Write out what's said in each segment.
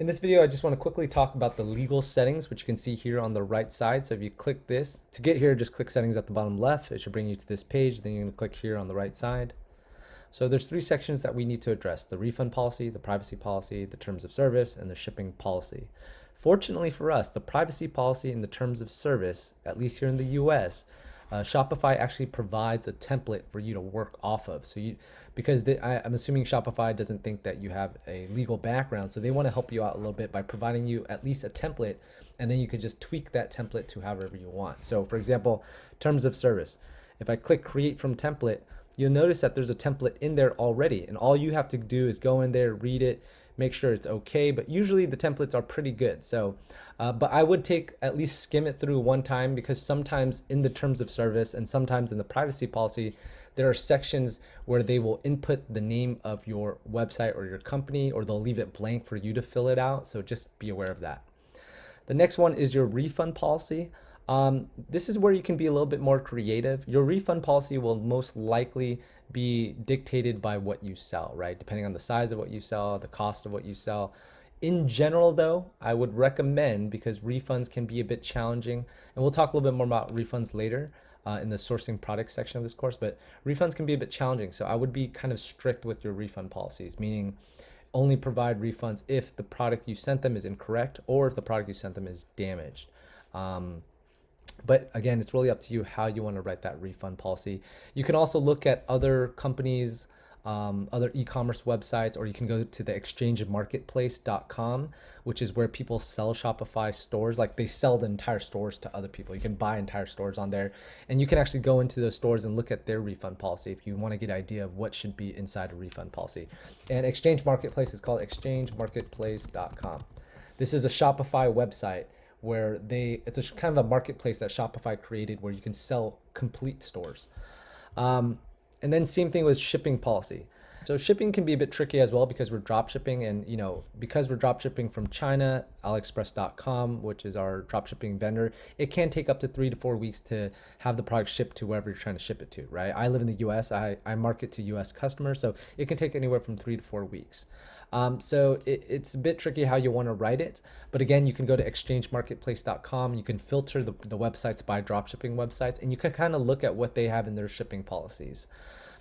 In this video, I just want to quickly talk about the legal settings, which you can see here on the right side. So if you click this, to get here, just click settings at the bottom left. It should bring you to this page. Then you're going to click here on the right side. So there's three sections that we need to address: the refund policy, the privacy policy, the terms of service, and the shipping policy. Fortunately for us, the privacy policy and the terms of service, at least here in the US, Shopify actually provides a template for you to work off of. Because I'm assuming Shopify doesn't think that you have a legal background, so they want to help you out a little bit by providing you at least a template, and then you could just tweak that template to however you want. So for example, terms of service. If I click create from template, you'll notice that there's a template in there already, and all you have to do is go in there, read it, make sure it's okay. But usually the templates are pretty good. But I would at least skim it through one time, because sometimes in the terms of service and sometimes in the privacy policy, there are sections where they will input the name of your website or your company, or they'll leave it blank for you to fill it out. So just be aware of that. The next one is your refund policy. This is where you can be a little bit more creative. Your refund policy will most likely be dictated by what you sell, right? Depending on the size of what you sell, the cost of what you sell. In general, though, I would recommend, because refunds can be a bit challenging, and we'll talk a little bit more about refunds later in the sourcing product section of this course, but refunds can be a bit challenging. So I would be kind of strict with your refund policies, meaning only provide refunds if the product you sent them is incorrect or if the product you sent them is damaged. But again, it's really up to you how you want to write that refund policy. You can also look at other companies, other e-commerce websites, or you can go to the exchangemarketplace.com, which is where people sell Shopify stores. Like, they sell the entire stores to other people. You can buy entire stores on there, and you can actually go into those stores and look at their refund policy if you want to get an idea of what should be inside a refund policy. And Exchange Marketplace is called exchangemarketplace.com. This is a Shopify website where it's a kind of a marketplace that Shopify created where you can sell complete stores. And then same thing with shipping policy. So shipping can be a bit tricky as well, because we're drop shipping, and because we're drop shipping from China, aliexpress.com, which is our drop shipping vendor, it can take up to 3 to 4 weeks to have the product shipped to wherever you're trying to ship it to, right? I live in the US, I market to US customers, so it can take anywhere from 3 to 4 weeks. So it's a bit tricky how you want to write it, but again, you can go to exchangemarketplace.com. You can filter the websites by dropshipping websites, and you can kind of look at what they have in their shipping policies.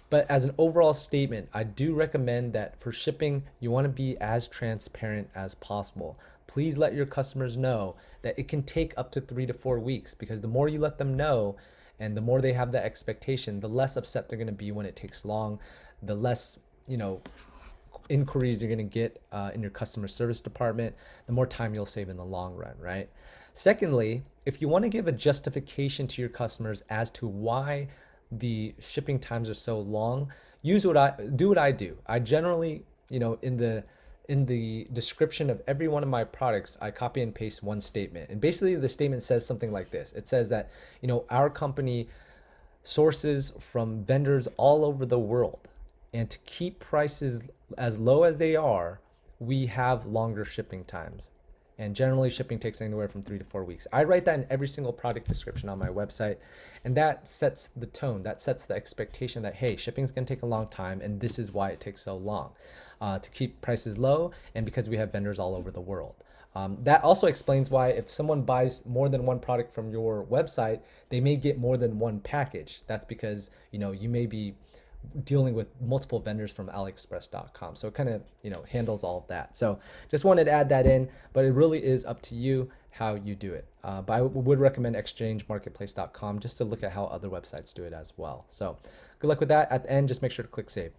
But as an overall statement, I do recommend that for shipping, you want to be as transparent as possible. Please let your customers know that it can take up to 3 to 4 weeks, because the more you let them know and the more they have that expectation, the less upset they're going to be when it takes long, the less, inquiries you're going to get in your customer service department, the more time you'll save in the long run, right? Secondly, if you want to give a justification to your customers as to why the shipping times are so long, do what I do. I generally, in the description of every one of my products, I copy and paste one statement. And basically the statement says something like this. It says that, our company sources from vendors all over the world, and to keep prices as low as they are, we have longer shipping times. And generally shipping takes anywhere from 3 to 4 weeks. I write that in every single product description on my website. And that sets the tone, that sets the expectation that, hey, shipping is going to take a long time, and this is why it takes so long, to keep prices low, and because we have vendors all over the world. That also explains why if someone buys more than one product from your website, they may get more than one package. That's because, you may be dealing with multiple vendors from aliexpress.com. So it kind of, handles all of that. So just wanted to add that in, but it really is up to you how you do it. But I would recommend exchangemarketplace.com just to look at how other websites do it as well. So good luck with that. At the end, just make sure to click save.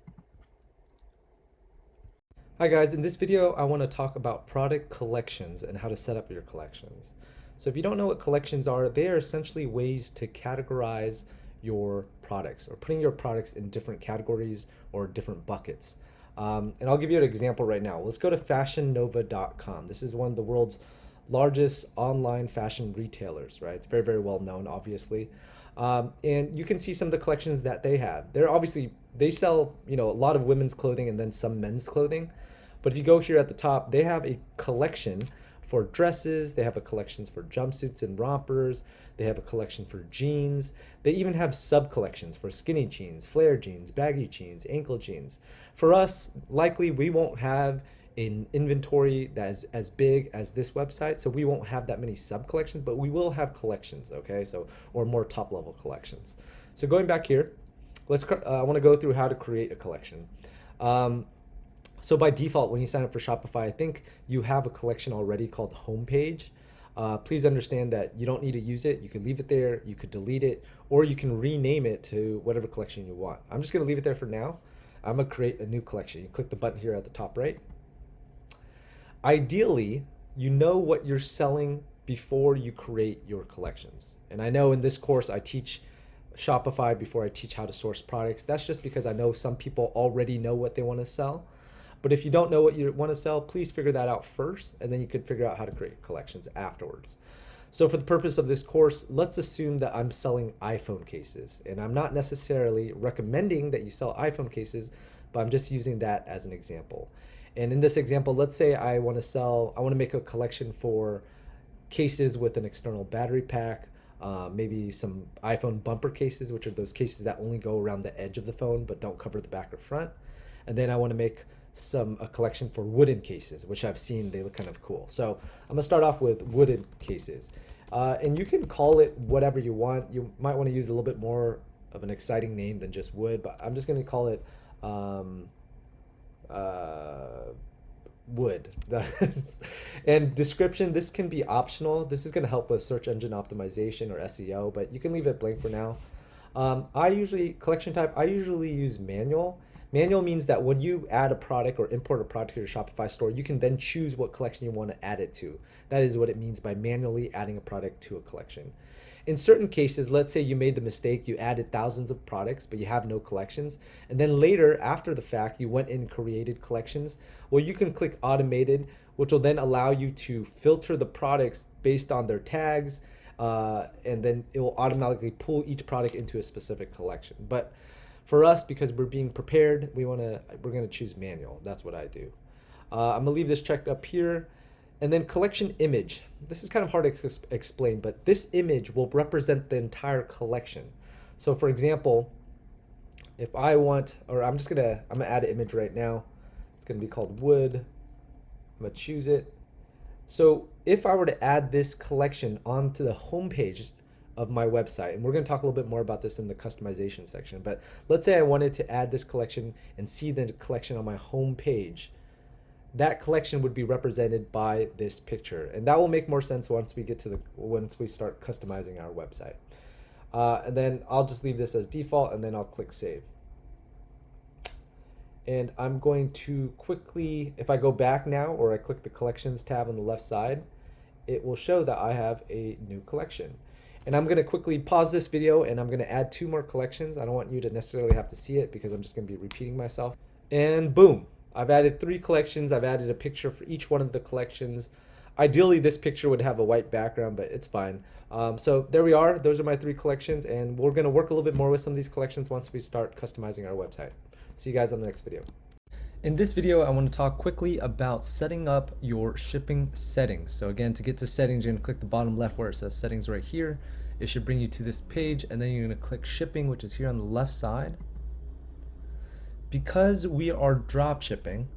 Hi guys, in this video, I want to talk about product collections and how to set up your collections. So if you don't know what collections are, they are essentially ways to categorize your products, or putting your products in different categories or different buckets. And I'll give you an example right now. Let's go to fashionnova.com. This is one of the world's largest online fashion retailers, right? It's very, very well known, obviously. And you can see some of the collections that they have. They sell, a lot of women's clothing and then some men's clothing. But if you go here at the top, they have a collection for dresses, they have a collections for jumpsuits and rompers, they have a collection for jeans, they even have sub-collections for skinny jeans, flare jeans, baggy jeans, ankle jeans. For us, likely we won't have an inventory that is as big as this website, so we won't have that many sub collections, but we will have collections, okay? So, or more top level collections. So going back here, I want to go through how to create a collection. Um, so by default, when you sign up for Shopify, I think you have a collection already called homepage. Please understand that you don't need to use it. You could leave it there, you could delete it, or you can rename it to whatever collection you want. I'm just gonna leave it there for now. I'm gonna create a new collection. You click the button here at the top right. Ideally, you know what you're selling before you create your collections. And I know in this course I teach Shopify before I teach how to source products. That's just because I know some people already know what they want to sell. But if you don't know what you want to sell, please figure that out first, and then you could figure out how to create collections afterwards. So for the purpose of this course, let's assume that I'm selling iPhone cases, and I'm not necessarily recommending that you sell iPhone cases, but I'm just using that as an example. And in this example, let's say I want to make a collection for cases with an external battery pack, maybe some iPhone bumper cases, which are those cases that only go around the edge of the phone but don't cover the back or front. And then I want to make a collection for wooden cases, which I've seen, they look kind of cool. So I'm gonna start off with wooden cases. And you can call it whatever you want. You might want to use a little bit more of an exciting name than just wood, but I'm just gonna call it wood. And description, this can be optional. This is going to help with search engine optimization or SEO, but you can leave it blank for now. Collection type, I usually use manual. Manual means that when you add a product or import a product to your Shopify store, you can then choose what collection you want to add it to. That is what it means by manually adding a product to a collection. In certain cases, let's say you made the mistake, you added thousands of products, but you have no collections. And then later, after the fact, you went and created collections. Well, you can click automated, which will then allow you to filter the products based on their tags. And then it will automatically pull each product into a specific collection. But for us, because we're being prepared, we're gonna choose manual. That's what I do. I'm gonna leave this checked up here. And then collection image. This is kind of hard to explain, but this image will represent the entire collection. So for example, if I want, or I'm gonna add an image right now. It's gonna be called wood. I'm gonna choose it. So if I were to add this collection onto the homepage of my website, and we're going to talk a little bit more about this in the customization section, but let's say I wanted to add this collection and see the collection on my home page. That collection would be represented by this picture, and that will make more sense once we start customizing our website. And then I'll just leave this as default, and then I'll click save. And I'm going to quickly, if I go back now, or I click the collections tab on the left side, it will show that I have a new collection. And I'm gonna quickly pause this video, and I'm gonna add 2 more collections. I don't want you to necessarily have to see it because I'm just gonna be repeating myself. And boom, I've added 3 collections. I've added a picture for each one of the collections. Ideally, this picture would have a white background, but it's fine. So there we are. Those are my 3 collections, and we're gonna work a little bit more with some of these collections once we start customizing our website. See you guys on the next video. In this video, I want to talk quickly about setting up your shipping settings. So again, to get to settings, you're going to click the bottom left where it says settings right here. It should bring you to this page, and then you're going to click shipping, which is here on the left side. Because we are drop shipping,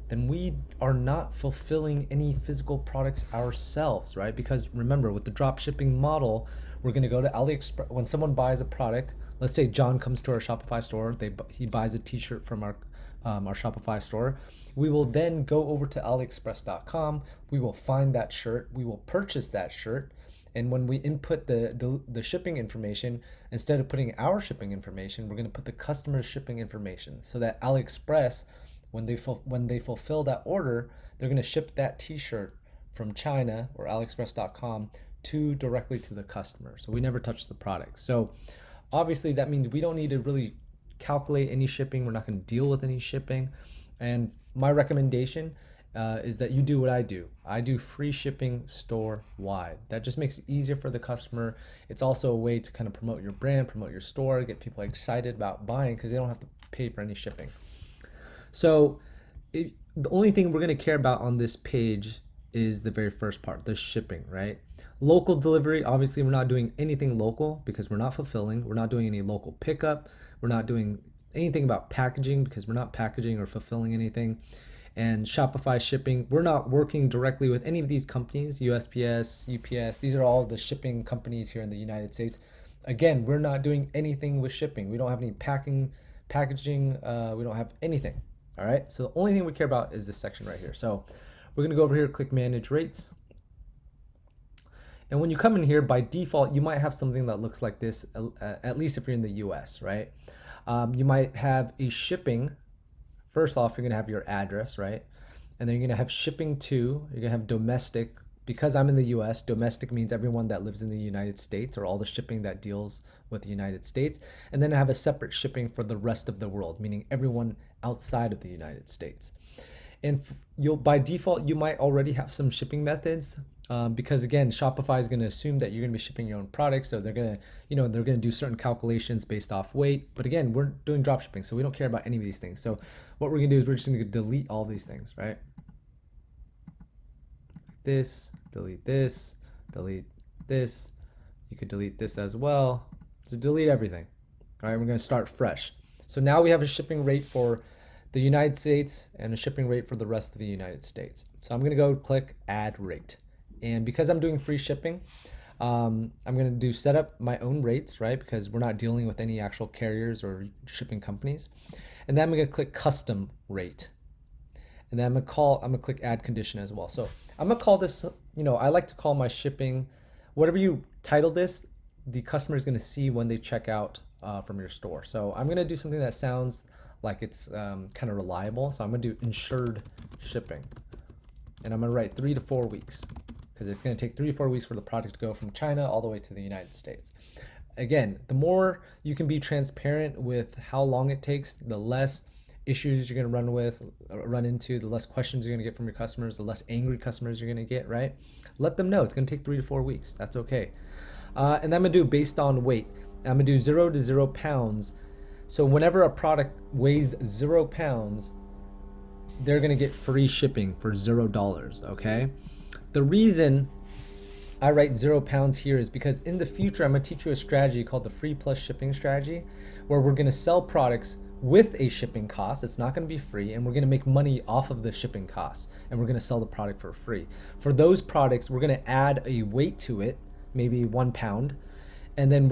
then we are not fulfilling any physical products ourselves, right? Because remember, with the drop shipping model, we're going to go to AliExpress. When someone buys a product, let's say John comes to our Shopify store, he buys a t-shirt from our Shopify store. We will then go over to aliexpress.com. We will find that shirt. We will purchase that shirt. And when we input the shipping information, instead of putting our shipping information, we're going to put the customer's shipping information, so that AliExpress, when they fulfill that order, they're going to ship that t-shirt from China or aliexpress.com directly to the customer. So we never touch the product. So obviously that means we don't need to really calculate any shipping. We're not going to deal with any shipping. And my recommendation is that you do what I do. I do free shipping store wide. That just makes it easier for the customer. It's also a way to kind of promote your brand, promote your store, get people excited about buying because they don't have to pay for any shipping. So the only thing we're going to care about on this page is the very first part, the shipping, right? Local delivery, obviously we're not doing anything local because we're not fulfilling. We're not doing any local pickup. We're not doing anything about packaging because we're not packaging or fulfilling anything. and Shopify shipping. We're not working directly with any of these companies, USPS, UPS. These are all the shipping companies here in the United States. Again, we're not doing anything with shipping. We don't have any packaging. We don't have anything. All right. So the only thing we care about is this section right here. So we're going to go over here, click manage rates. And when you come in here, by default, you might have something that looks like this, at least if you're in the US, right? You might have a shipping. First off, you're gonna have your address, right? And then you're gonna have shipping to, you're gonna have domestic. Because I'm in the US, domestic means everyone that lives in the United States, or all the shipping that deals with the United States. And then I have a separate shipping for the rest of the world, meaning everyone outside of the United States. And by default, you might already have some shipping methods. Because again, Shopify is going to assume that you're going to be shipping your own products, so they're going to, they're going to do certain calculations based off weight. But again, we're doing dropshipping, so we don't care about any of these things. So what we're going to do is we're just going to delete all these things, right? This, delete this, delete this. You could delete this as well. So delete everything. All right, we're going to start fresh. So now we have a shipping rate for the United States and a shipping rate for the rest of the United States. So I'm going to go click add rate. And because I'm doing free shipping, I'm going to do set up my own rates, right? Because we're not dealing with any actual carriers or shipping companies. And then I'm going to click custom rate. And then I'm going to click add condition as well. So I'm going to call this, I like to call my shipping, whatever you title this, the customer is going to see when they check out from your store. So I'm going to do something that sounds like it's kind of reliable. So I'm going to do insured shipping. And I'm going to write 3 to 4 weeks. Because it's going to take 3 to 4 weeks for the product to go from China all the way to the United States. Again, the more you can be transparent with how long it takes, the less issues you're going to run into, the less questions you're going to get from your customers, the less angry customers you're going to get, right? Let them know it's going to take 3 to 4 weeks. That's okay. And I'm going to do based on weight. I'm going to do 0 to 0 pounds. So whenever a product weighs 0 pounds, they're going to get free shipping for $0, okay? The reason I write 0 pounds here is because in the future, I'm going to teach you a strategy called the free plus shipping strategy, where we're going to sell products with a shipping cost. It's not going to be free, and we're going to make money off of the shipping costs, and we're going to sell the product for free. For those products, we're going to add a weight to it, maybe 1 pound, and then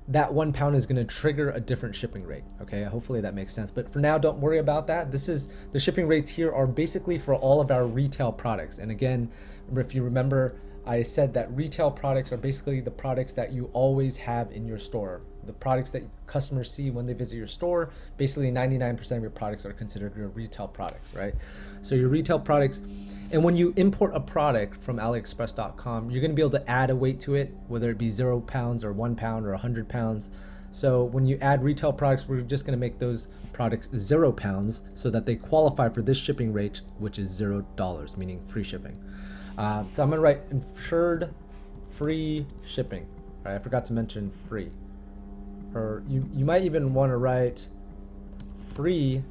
that 1 pound is going to trigger a different shipping rate. Okay, hopefully that makes sense. But for now, don't worry about that. The shipping rates here are basically for all of our retail products. And again, if you remember, I said that retail products are basically the products that you always have in your store. The products that customers see when they visit your store, basically 99% of your products are considered your retail products, right? So your retail products, and when you import a product from AliExpress.com, you're gonna be able to add a weight to it, whether it be 0 pounds or 1 pound or 100 pounds. So when you add retail products, we're just gonna make those products 0 pounds so that they qualify for this shipping rate, which is $0, meaning free shipping. So I'm gonna write insured free shipping. Right? I forgot to mention free. Or you might even want to write free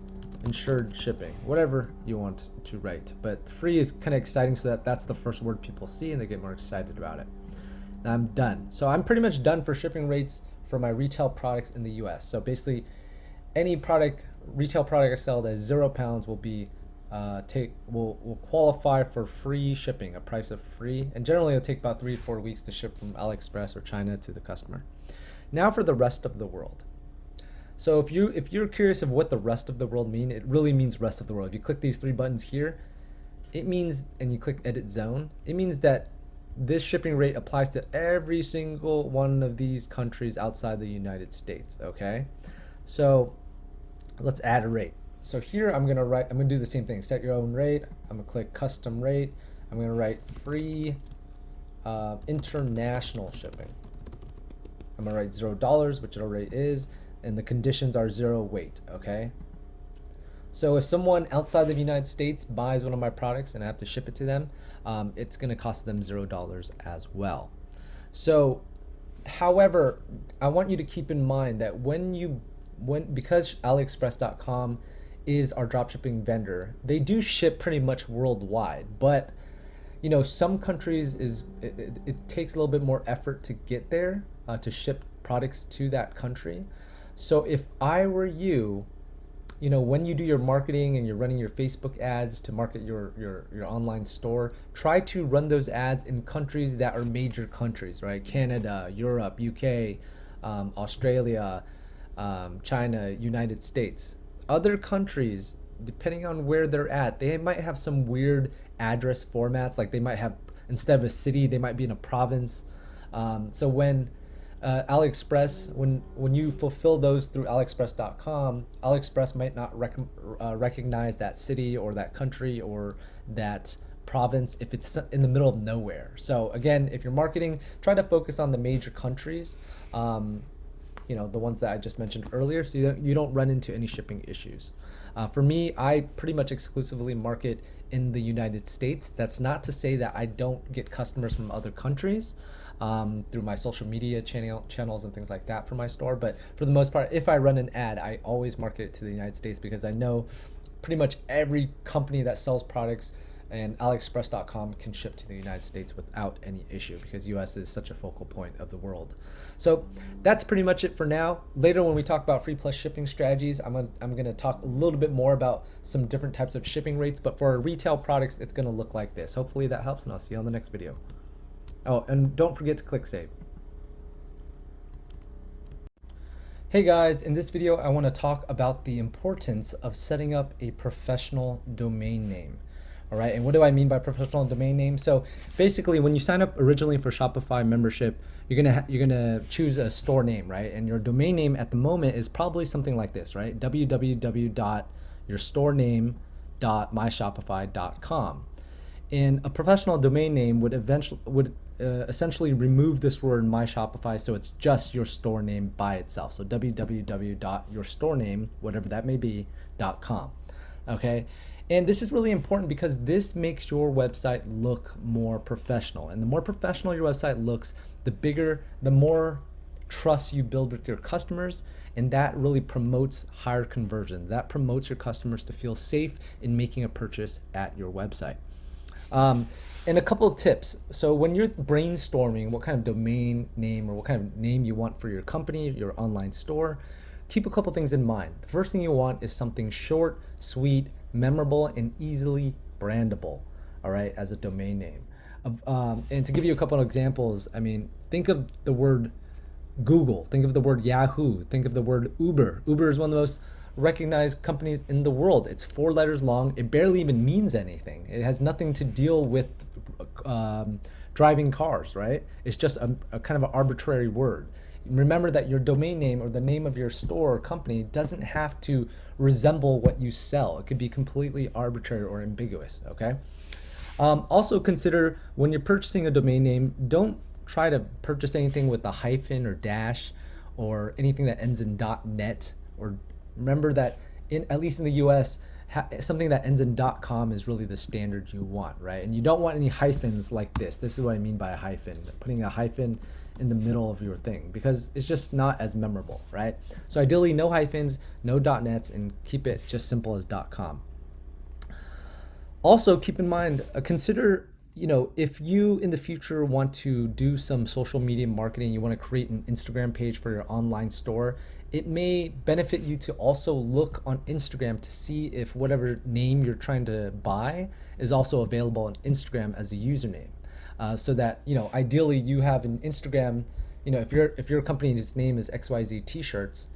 insured shipping, whatever you want to write. But free is kind of exciting, so that's the first word people see and they get more excited about it. Now I'm done. So I'm pretty much done for shipping rates for my retail products in the US. So basically any retail product I sell that is 0 pounds will be will qualify for free shipping, a price of free. And generally it'll take about 3 to 4 weeks to ship from AliExpress or China to the customer. Now for the rest of the world. So if you're curious of what the rest of the world mean, it really means rest of the world. If you click these 3 buttons here, it means, and you click edit zone, it means that this shipping rate applies to every single one of these countries outside the United States, okay? So let's add a rate. So here I'm gonna do the same thing, set your own rate. I'm gonna click custom rate. I'm gonna write free international shipping. I'm gonna write $0, which it already is, and the conditions are 0 weight, okay? So if someone outside the United States buys one of my products and I have to ship it to them, it's gonna cost them $0 as well. So, however, I want you to keep in mind that because AliExpress.com is our dropshipping vendor, they do ship pretty much worldwide, but some countries it takes a little bit more effort to get there, to ship products to that country. So if I were you, when you do your marketing and you're running your Facebook ads to market your online store, try to run those ads in countries that are major countries, right? Canada, Europe, UK, Australia, China, United States. Other countries, depending on where they're at, they might have some weird address formats. Like they might have, instead of a city, they might be in a province. So when AliExpress, when you fulfill those through AliExpress.com, AliExpress might not recognize that city or that country or that province if it's in the middle of nowhere. So again, if you're marketing, try to focus on the major countries, the ones that I just mentioned earlier, so you don't run into any shipping issues. For me, I pretty much exclusively market in the United States. That's not to say that I don't get customers from other countries through my social media channels and things like that for my store. But for the most part, if I run an ad, I always market it to the United States because I know pretty much every company that sells products and AliExpress.com can ship to the United States without any issue because US is such a focal point of the world. So that's pretty much it for now. Later when we talk about free plus shipping strategies, I'm gonna talk a little bit more about some different types of shipping rates, but for our retail products, it's gonna look like this. Hopefully that helps, and I'll see you on the next video. Oh, and don't forget to click save. Hey guys, in this video, I wanna talk about the importance of setting up a professional domain name. All right, and what do I mean by professional domain name? So basically, when you sign up originally for Shopify membership, you're gonna choose a store name, right? And your domain name at the moment is probably something like this, right? www.yourstorename.myshopify.com. And a professional domain name would essentially remove this word my Shopify, so it's just your store name by itself. So www.yourstorename, whatever that may be, .com. Okay. And this is really important because this makes your website look more professional. And the more professional your website looks, the more trust you build with your customers, and that really promotes higher conversion. That promotes your customers to feel safe in making a purchase at your website. And a couple of tips. So when you're brainstorming what kind of domain name or what kind of name you want for your company, your online store, keep a couple things in mind. The first thing you want is something short, sweet, memorable, and easily brandable, all right, as a domain name. And to give you a couple of examples, I mean, think of the word Google, think of the word Yahoo, think of the word Uber. Uber is one of the most recognized companies in the world. It's 4 letters long. It barely even means anything. It has nothing to deal with driving cars, right? It's just a kind of an arbitrary word. Remember that your domain name or the name of your store or company doesn't have to resemble what you sell. It could be completely arbitrary or ambiguous, okay? Also consider when you're purchasing a domain name, don't try to purchase anything with a hyphen or dash or anything that ends in .net. Or remember that at least in the US, something that ends in .com is really the standard you want, right? And you don't want any hyphens like this. This is what I mean by a hyphen. Putting a hyphen in the middle of your thing because it's just not as memorable, right? So ideally no hyphens, no .nets, and keep it just simple as .com. Also keep in mind, consider, if you in the future want to do some social media marketing, you want to create an Instagram page for your online store, it may benefit you to also look on Instagram to see if whatever name you're trying to buy is also available on Instagram as a username. So that, ideally you have an Instagram, if your company's name is XYZ T-shirts,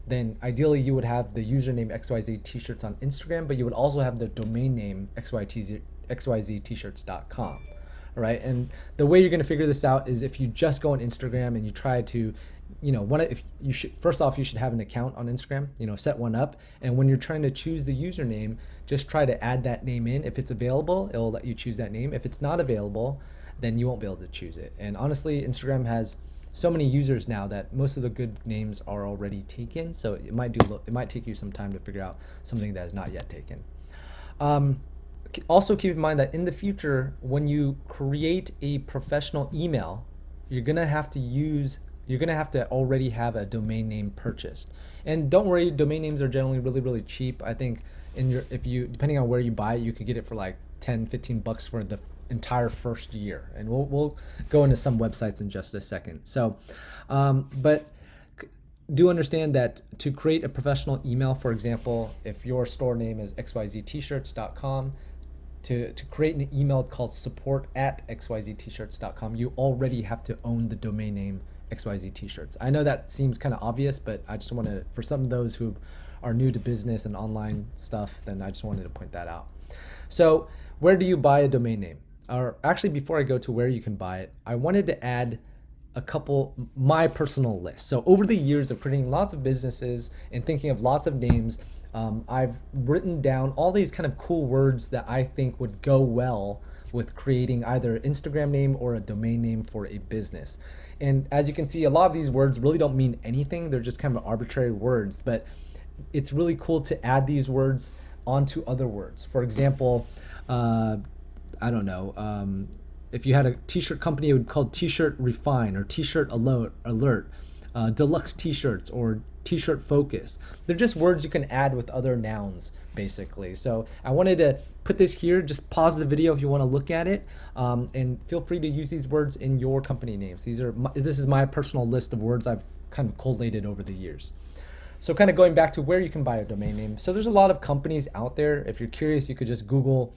then ideally you would have the username XYZ T-shirts on Instagram, but you would also have the domain name xyztshirts.com. All right. And the way you're going to figure this out is if you just go on Instagram and you try to, first off, you should have an account on Instagram, set one up. And when you're trying to choose the username, just try to add that name in. If it's available, it'll let you choose that name. If it's not available, then you won't be able to choose it. And honestly, Instagram has so many users now that most of the good names are already taken. So it might take you some time to figure out something that is not yet taken. Also keep in mind that in the future, when you create a professional email, you're gonna have to already have a domain name purchased. And don't worry, domain names are generally really, really cheap. I think depending on where you buy it, you could get it for like 10, 15 bucks for the entire first year. And we'll go into some websites in just a second. So, but do understand that to create a professional email, for example, if your store name is xyztshirts.com, to create an email called support@xyztshirts.com, you already have to own the domain name xyztshirts. I know that seems kind of obvious, but I just want to, for some of those who are new to business and online stuff, then I just wanted to point that out. So where do you buy a domain name? Or actually, before I go to where you can buy it, I wanted to add a couple, my personal list. So over the years of creating lots of businesses and thinking of lots of names, I've written down all these kind of cool words that I think would go well with creating either an Instagram name or a domain name for a business. And as you can see, a lot of these words really don't mean anything. They're just kind of arbitrary words, but it's really cool to add these words onto other words. For example, I don't know, if you had a t-shirt company, it would be called T-shirt Refine or T-shirt Alert, Deluxe T-shirts or T-shirt Focus. They're just words you can add with other nouns, basically. So I wanted to put this here. Just pause the video if you want to look at it, and feel free to use these words in your company names. This is my personal list of words I've kind of collated over the years. So kind of going back to where you can buy a domain name. So there's a lot of companies out there. If you're curious, you could just Google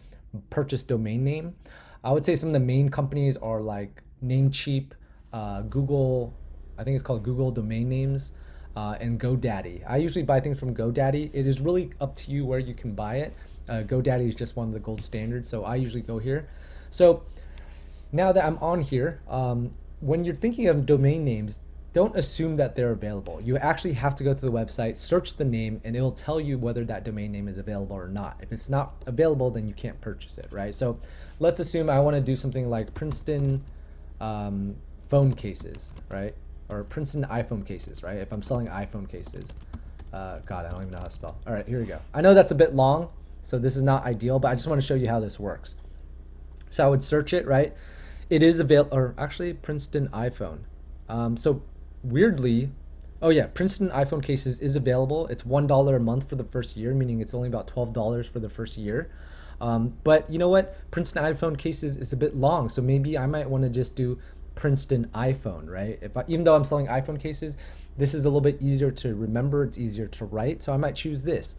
purchase domain name. I would say some of the main companies are like Namecheap, Google, I think it's called Google Domain Names, and GoDaddy. I usually buy things from GoDaddy. It is really up to you where you can buy it. GoDaddy is just one of the gold standards, so I usually go here. So now that I'm on here, when you're thinking of domain names, don't assume that they're available. You actually have to go to the website, search the name, and it'll tell you whether that domain name is available or not. If it's not available, then you can't purchase it, right? So let's assume I want to do something like Princeton phone cases, right? Or Princeton iPhone cases, right? If I'm selling iPhone cases. God, I don't even know how to spell. All right, here we go. I know that's a bit long, so this is not ideal, but I just want to show you how this works. So I would search it, right? It is available, or actually Princeton iPhone. So weirdly, oh yeah, Princeton iPhone cases is available. It's $1 a month for the first year, meaning it's only about $12 for the first year. But you know what? Princeton iPhone cases is a bit long, so maybe I might want to just do Princeton iPhone, right? Even though I'm selling iPhone cases, this is a little bit easier to remember. It's easier to write, so I might choose this.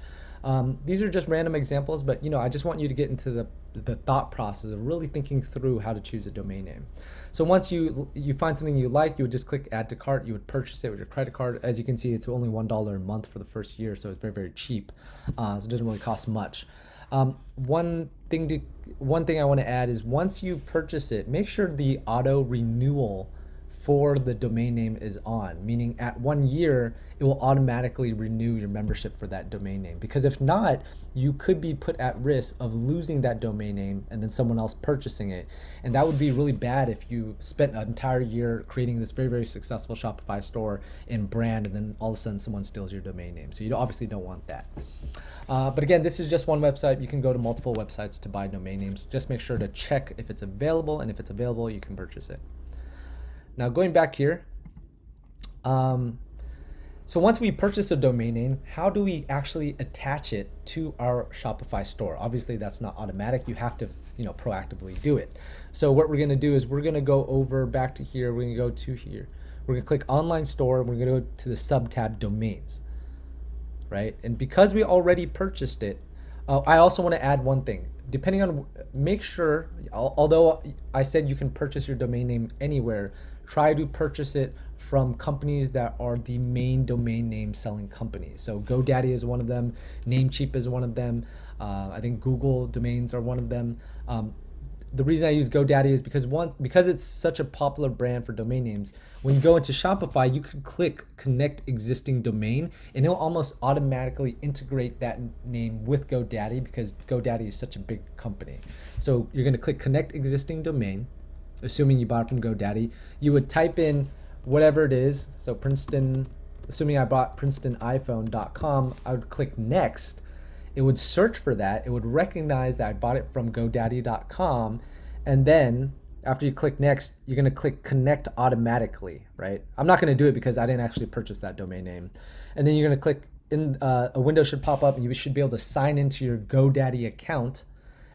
These are just random examples, but I just want you to get into the thought process of really thinking through how to choose a domain name. So once you find something you like, you would just click add to cart. You would purchase it with your credit card. As you can see, it's only $1 a month for the first year, so it's very, very cheap. So it doesn't really cost much. One thing I want to add is once you purchase it, make sure the auto renewal for the domain name is on, meaning at 1 year, it will automatically renew your membership for that domain name. Because if not, you could be put at risk of losing that domain name and then someone else purchasing it. And that would be really bad if you spent an entire year creating this very, very successful Shopify store and brand, and then all of a sudden someone steals your domain name. So you obviously don't want that. But again, this is just one website. You can go to multiple websites to buy domain names. Just make sure to check if it's available, and if it's available, you can purchase it. Now going back here, so once we purchase a domain name, how do we actually attach it to our Shopify store? Obviously that's not automatic. You have to proactively do it. So what we're gonna do is we're gonna go over back to here. We're gonna go to here. We're gonna click online store, and we're gonna go to the sub tab domains, right? And because we already purchased it, I also wanna add one thing. Depending on, make sure, although I said you can purchase your domain name anywhere, try to purchase it from companies that are the main domain name selling companies. So GoDaddy is one of them, Namecheap is one of them, I think Google domains are one of them. The reason I use GoDaddy is because it's such a popular brand for domain names. When you go into Shopify, you can click connect existing domain, and it'll almost automatically integrate that name with GoDaddy because GoDaddy is such a big company. So you're gonna click connect existing domain, assuming you bought it from GoDaddy. You would type in whatever it is. So Princeton, assuming I bought PrincetonIPhone.com, I would click next. It would search for that. It would recognize that I bought it from GoDaddy.com. And then after you click next, you're gonna click connect automatically, right? I'm not gonna do it because I didn't actually purchase that domain name. And then you're gonna click, a window should pop up, and you should be able to sign into your GoDaddy account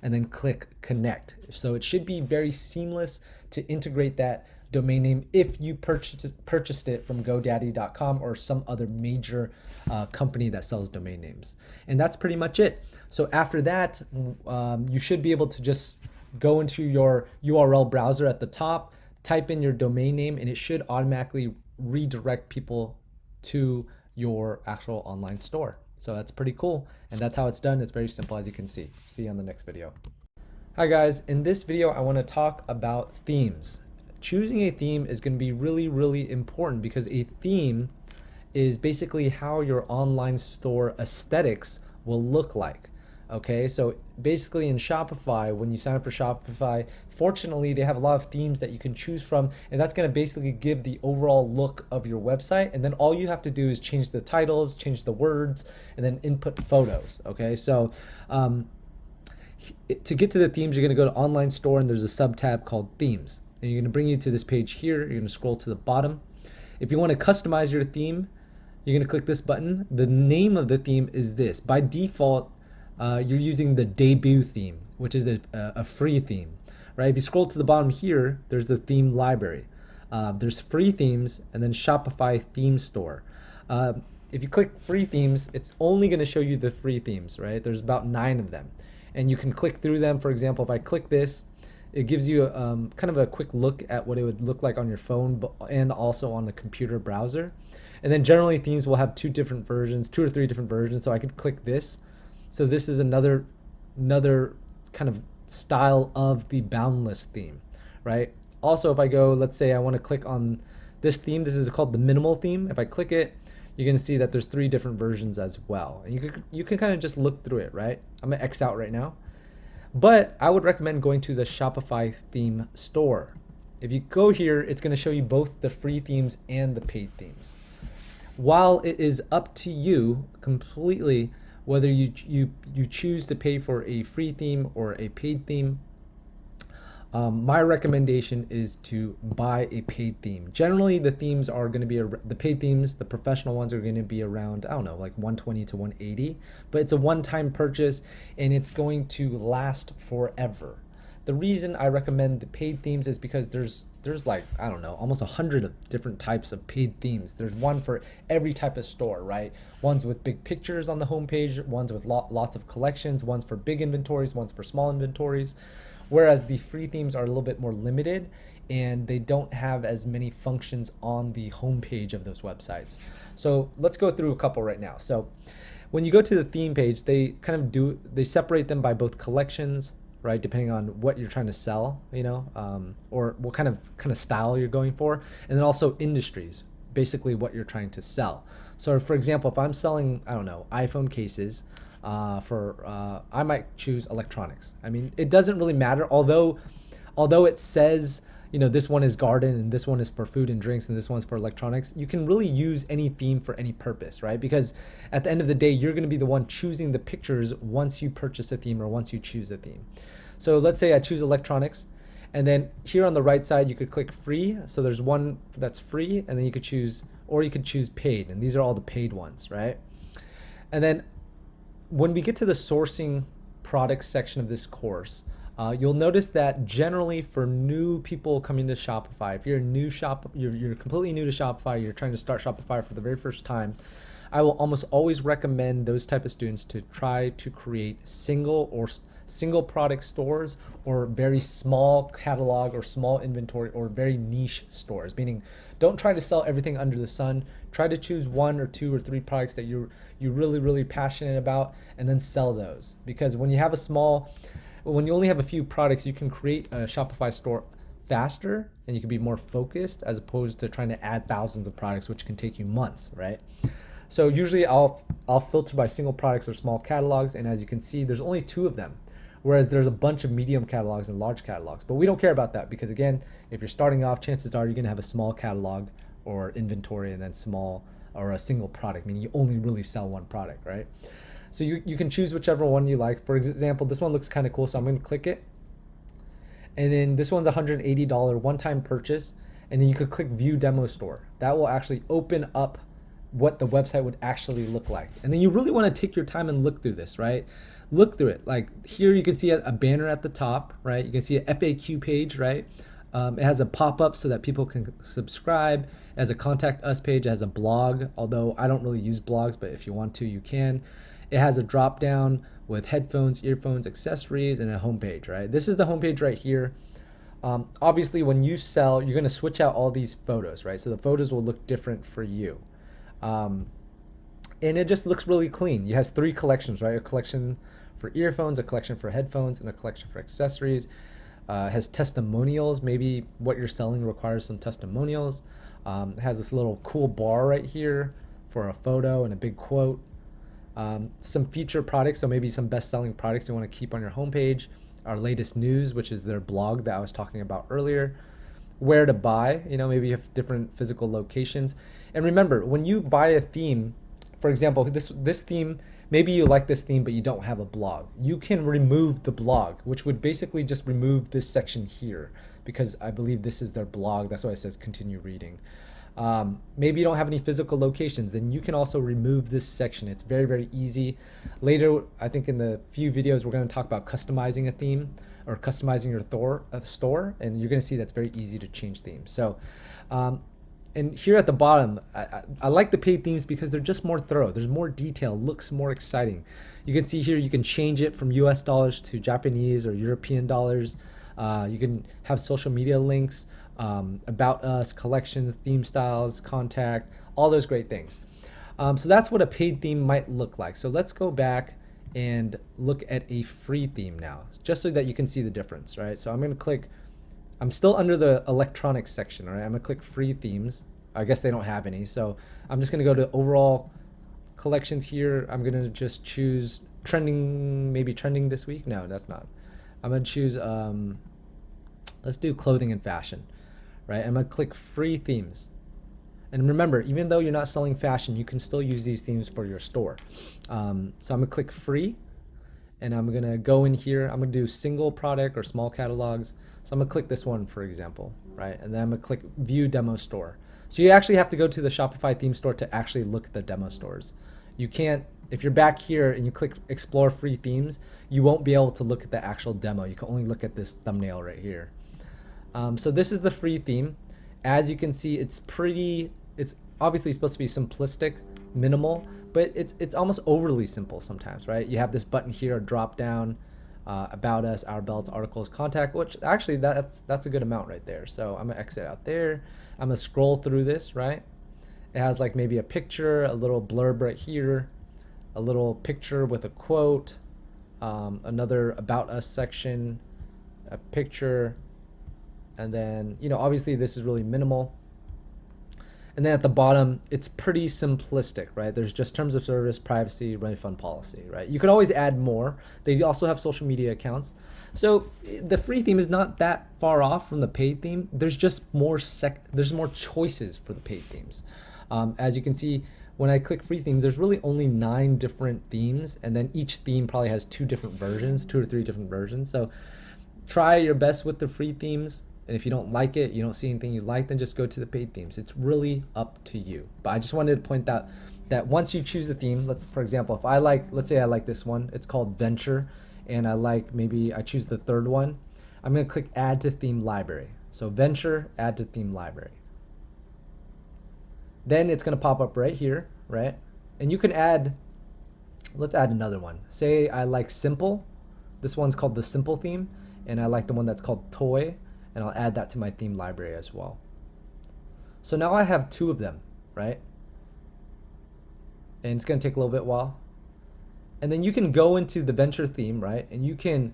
and then click connect. So it should be very seamless to integrate that domain name if you purchased it from GoDaddy.com or some other major company that sells domain names. And that's pretty much it. So after that, you should be able to just go into your URL browser at the top, type in your domain name, and it should automatically redirect people to your actual online store. So that's pretty cool. And that's how it's done. It's very simple, as you can see. See you on the next video. Hi guys, in this video, I want to talk about themes. Choosing a theme is going to be really important because a theme is basically how your online store aesthetics will look like. Okay, so basically in Shopify, when you sign up for Shopify, fortunately they have a lot of themes that you can choose from, and that's going to basically give the overall look of your website. And then all you have to do is change the titles, change the words, and then input photos. Okay, so to get to the themes, you're going to go to online store, and there's a sub tab called themes, and you're going to bring you to this page here. You're going to scroll to the bottom. If you want to customize your theme, you're going to click this button. The name of the theme is this. By default, you're using the debut theme, which is a free theme, right? If you scroll to the bottom here, there's the theme library. There's free themes and then Shopify theme store. If you click free themes, it's only going to show you the free themes, right? There's about 9 of them, and you can click through them. For example, if I click this, it gives you kind of a quick look at what it would look like on your phone and also on the computer browser. And then generally themes will have 2 different versions, 2 or 3 different versions. So I could click this. So this is another kind of style of the boundless theme, right? Also, if I go, let's say I want to click on this theme, this is called the minimal theme. If I click it, you're going to see that there's 3 different versions as well. And you can kind of just look through it, right? I'm going to X out right now. But I would recommend going to the Shopify theme store. If you go here, it's going to show you both the free themes and the paid themes. While it is up to you completely whether you choose to pay for a free theme or a paid theme, my recommendation is to buy a paid theme. Generally, the themes are going to be the paid themes, the professional ones are going to be around, I don't know, like 120 to 180, but it's a one-time purchase and it's going to last forever. The reason I recommend the paid themes is because there's like, I don't know, almost 100 of different types of paid themes. There's one for every type of store, right? Ones with big pictures on the homepage, ones with lots of collections, ones for big inventories, ones for small inventories. Whereas the free themes are a little bit more limited and they don't have as many functions on the homepage of those websites. So let's go through a couple right now. So when you go to the theme page, they separate them by both collections, right? Depending on what you're trying to sell, or what kind of style you're going for. And then also industries, basically what you're trying to sell. So for example, if I'm selling, I don't know, iPhone cases, I might choose electronics. I mean, it doesn't really matter, although it says, this one is garden and this one is for food and drinks and this one's for electronics. You can really use any theme for any purpose, right? Because at the end of the day, you're going to be the one choosing the pictures once you purchase a theme or once you choose a theme. So let's say I choose electronics, and then here on the right side, you could click free. So there's one that's free, and then you could choose paid, and these are all the paid ones, right? And then when we get to the sourcing products section of this course, you'll notice that generally for new people coming to Shopify, if you're you're completely new to Shopify, you're trying to start Shopify for the very first time, I will almost always recommend those type of students to try to create single product stores or very small catalog or small inventory or very niche stores, meaning don't try to sell everything under the sun. Try to choose 1 or 2 or 3 products that you're really passionate about and then sell those. Because when you only have a few products, you can create a Shopify store faster and you can be more focused as opposed to trying to add thousands of products, which can take you months, right? So usually I'll filter by single products or small catalogs, and as you can see, there's only 2 of them. Whereas there's a bunch of medium catalogs and large catalogs. But we don't care about that because, again, if you're starting off, chances are you're going to have a small catalog or inventory and then small or a single product, meaning you only really sell one product, right? So you can choose whichever one you like. For example, this one looks kind of cool, so I'm going to click it. And then this one's $180 one-time purchase. And then you could click View Demo Store. That will actually open up what the website would actually look like. And then you really want to take your time and look through this, right? Look through it. Like here you can see a banner at the top, right? You can see an FAQ page, right? It has a pop-up so that people can subscribe. It has a contact us page. It has a blog, although I don't really use blogs, but if you want to, you can. It has a drop down with headphones, earphones, accessories, and a homepage, right? This is the homepage right here. Obviously, when you sell, you're going to switch out all these photos, right? So the photos will look different for you. And it just looks really clean. It has 3 collections, right? A collection for earphones, a collection for headphones, and a collection for accessories. It has testimonials. Maybe what you're selling requires some testimonials. It has this little cool bar right here for a photo and a big quote. Some feature products, so maybe some best-selling products you want to keep on your homepage. Our latest news, which is their blog that I was talking about earlier. Where to buy, maybe you have different physical locations. And remember, when you buy a theme, for example, this theme, maybe you like this theme, but you don't have a blog. You can remove the blog, which would basically just remove this section here, because I believe this is their blog. That's why it says continue reading. Maybe you don't have any physical locations, then you can also remove this section. It's very, very easy. Later, I think in the few videos, we're going to talk about customizing a theme or customizing your store, and you're going to see that's very easy to change themes. So, and here at the bottom, I like the paid themes because they're just more thorough. There's more detail, looks more exciting. You can see here, you can change it from US dollars to Japanese or European dollars. You can have social media links, about us, collections, theme styles, contact, all those great things. So that's what a paid theme might look like. So let's go back and look at a free theme now, just so that you can see the difference, right? So I'm going to click, I'm still under the electronics section, all right? I'm going to click free themes. I guess they don't have any. So I'm just going to go to overall collections here. I'm going to just choose trending, maybe trending this week. No, that's not. I'm going to choose, let's do clothing and fashion. Right, I'm gonna click free themes. And remember, even though you're not selling fashion, you can still use these themes for your store. So I'm gonna click free, and I'm gonna go in here. I'm gonna do single product or small catalogs. So I'm gonna click this one, for example, right? And then I'm gonna click view demo store. So you actually have to go to the Shopify theme store to actually look at the demo stores. You can't, if you're back here and you click explore free themes, you won't be able to look at the actual demo. You can only look at this thumbnail right here. So this is the free theme. As you can see, it's obviously supposed to be simplistic, minimal, but it's almost overly simple sometimes, right? You have this button here, a drop down, about us, our belts, articles, contact, which actually that's a good amount right there. So I'm gonna exit out there. I'm gonna scroll through this, right? It has like maybe a picture, a little blurb right here, a little picture with a quote, another about us section, a picture, and then, obviously this is really minimal. And then at the bottom, it's pretty simplistic, right? There's just terms of service, privacy, refund policy, right? You could always add more. They also have social media accounts. So the free theme is not that far off from the paid theme. There's just there's more choices for the paid themes. As you can see, when I click free theme, there's really only 9 different themes, and then each theme probably has 2 different versions, 2 or 3 different versions. So try your best with the free themes. And if you don't like it, you don't see anything you like, then just go to the paid themes. It's really up to you. But I just wanted to point out that once you choose the theme, for example, if let's say I like this one, it's called Venture, and maybe I choose the third one, I'm gonna click add to theme library. So Venture, add to theme library. Then it's gonna pop up right here, right? And you can let's add another one. Say I like Simple. This one's called the Simple theme, and I like the one that's called Toy. And I'll add that to my theme library as well. So now I have 2 of them, right? And it's gonna take a little bit while. And then you can go into the Venture theme, right? And you can,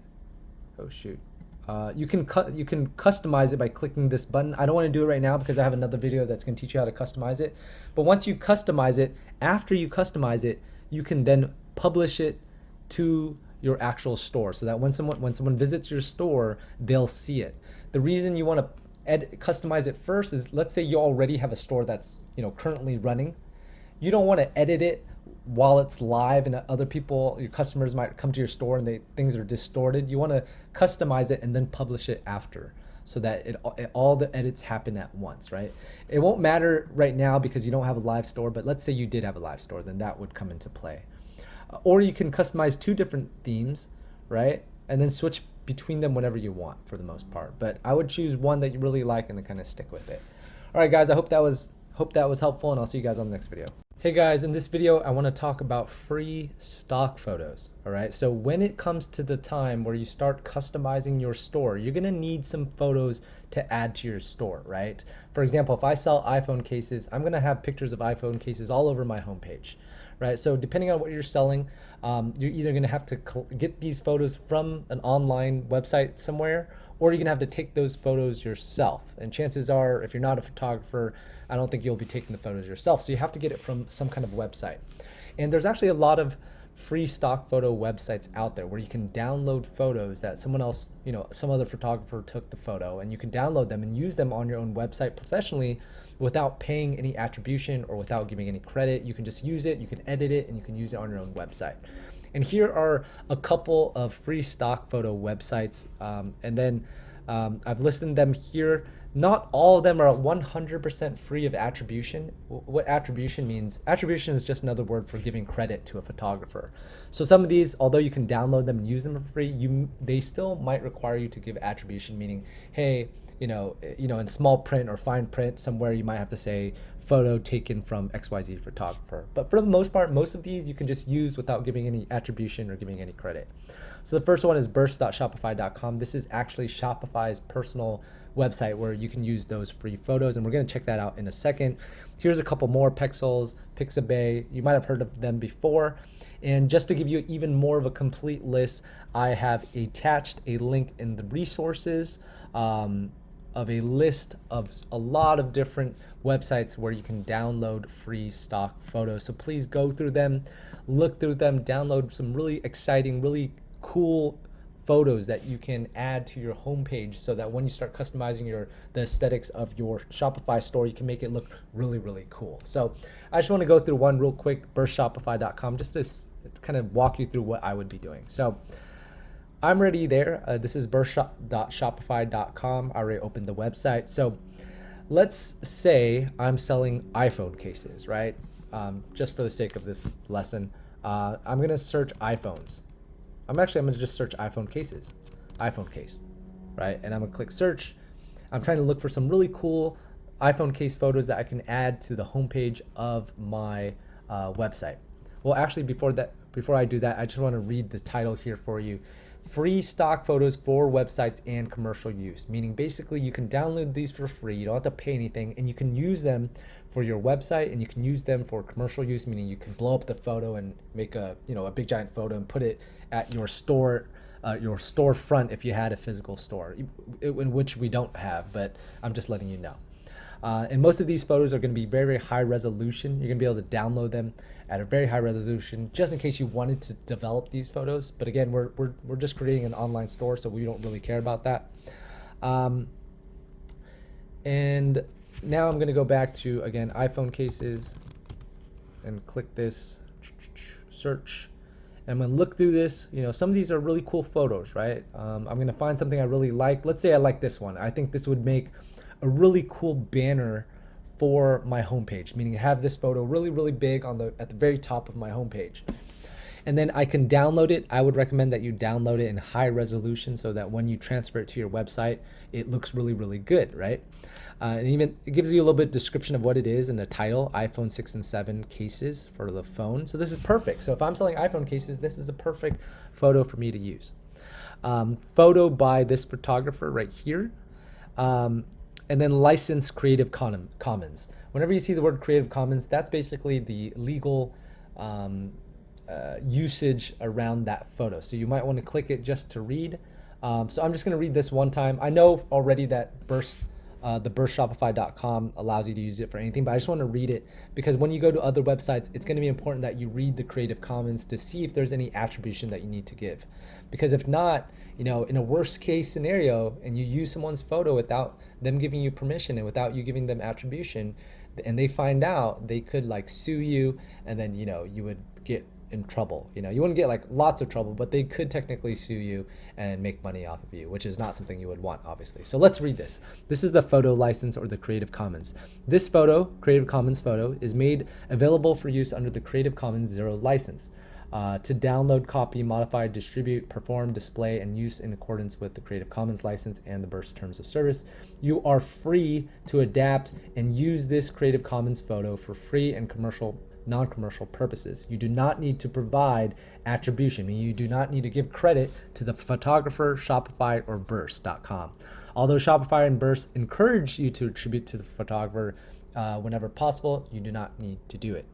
you can customize it by clicking this button. I don't wanna do it right now because I have another video that's gonna teach you how to customize it. But once you customize it, after you customize it, you can then publish it to your actual store, so that when someone visits your store, they'll see it. The reason you want to customize it first is, let's say you already have a store that's currently running. You don't want to edit it while it's live, and other people, your customers, might come to your store and things are distorted. You want to customize it and then publish it after, so that all the edits happen at once, right? It won't matter right now because you don't have a live store, but let's say you did have a live store, then that would come into play. Or you can customize 2 different themes, right? And then switch between them whenever you want for the most part. But I would choose one that you really like and then kind of stick with it. All right, guys, I hope that was helpful, and I'll see you guys on the next video. Hey guys, in this video, I want to talk about free stock photos. All right, so when it comes to the time where you start customizing your store, you're gonna need some photos to add to your store, right? For example, if I sell iPhone cases, I'm gonna have pictures of iPhone cases all over my homepage, right? So depending on what you're selling, you're either gonna have to get these photos from an online website somewhere, or you're gonna have to take those photos yourself. And chances are, if you're not a photographer, I don't think you'll be taking the photos yourself. So you have to get it from some kind of website. And there's actually a lot of free stock photo websites out there where you can download photos that someone else, some other photographer took the photo, and you can download them and use them on your own website professionally without paying any attribution or without giving any credit. You can just use it, you can edit it, and you can use it on your own website. And here are a couple of free stock photo websites, and then I've listed them here. Not all of them are 100% free of attribution. What attribution means, attribution is just another word for giving credit to a photographer. So some of these, although you can download them and use them for free, they still might require you to give attribution, meaning, hey, in small print or fine print somewhere, you might have to say photo taken from XYZ photographer. But for the most part, most of these you can just use without giving any attribution or giving any credit. So the first one is burst.shopify.com. This is actually Shopify's personal website where you can use those free photos, and we're going to check that out in a second. Here's a couple more: Pexels, Pixabay. You might have heard of them before. And just to give you even more of a complete list, I have attached a link in the resources of a list of a lot of different websites where you can download free stock photos. So please go through them, look through them, download some really exciting, really cool photos that you can add to your homepage, so that when you start customizing the aesthetics of your Shopify store, you can make it look really, really cool. So I just want to go through one real quick: burstshopify.com, just this kind of walk you through what I would be doing. So I'm already there. This is burst.shopify.com. I already opened the website. So let's say I'm selling iPhone cases, right? Just for the sake of this lesson, I'm going to search iPhones. I'm going to just search iPhone cases, iPhone case, right? And I'm going to click search. I'm trying to look for some really cool iPhone case photos that I can add to the homepage of my website. Well, actually, before I do that, I just want to read the title here for you. Free stock photos for websites and commercial use, meaning basically you can download these for free. You don't have to pay anything, and you can use them for your website, and you can use them for commercial use, meaning you can blow up the photo and make a big giant photo and put it at your store, your storefront if you had a physical store, in which we don't have, but I'm just letting you know. And most of these photos are going to be very, very high resolution. You're going to be able to download them at a very high resolution, just in case you wanted to develop these photos. But again, we're just creating an online store, so we don't really care about that. And now I'm going to go back to, again, iPhone cases, and click this search. And I'm going to look through this. Some of these are really cool photos, right? I'm going to find something I really like. Let's say I like this one. I think this would make a really cool banner for my homepage, meaning have this photo really, really big at the very top of my homepage. And then I can download it. I would recommend that you download it in high resolution so that when you transfer it to your website, it looks really, really good, right? And even it gives you a little bit description of what it is and the title: iPhone 6 and 7 cases for the phone. So this is perfect. So if I'm selling iPhone cases, this is a perfect photo for me to use. Photo by this photographer right here. And then license Creative Commons. Whenever you see the word Creative Commons, that's basically the legal usage around that photo. So you might want to click it just to read. So I'm just going to read this one time. I know already that the burstshopify.com allows you to use it for anything, but I just want to read it because when you go to other websites, it's going to be important that you read the Creative Commons to see if there's any attribution that you need to give. Because if not, in a worst case scenario, and you use someone's photo without them giving you permission and without you giving them attribution, and they find out, they could sue you, and then you would get in trouble. You wouldn't get lots of trouble, but they could technically sue you and make money off of you, which is not something you would want, obviously. So let's read this. This is the photo license, or the Creative Commons. This photo, Creative Commons photo, is made available for use under the Creative Commons Zero license. to download, copy, modify, distribute, perform, display, and use in accordance with the Creative Commons license and the Burst Terms of Service. You are free to adapt and use this Creative Commons photo for free and non-commercial purposes. You do not need to provide attribution, meaning you do not need to give credit to the photographer, Shopify, or Burst.com. Although Shopify and Burst encourage you to attribute to the photographer whenever possible, you do not need to do it.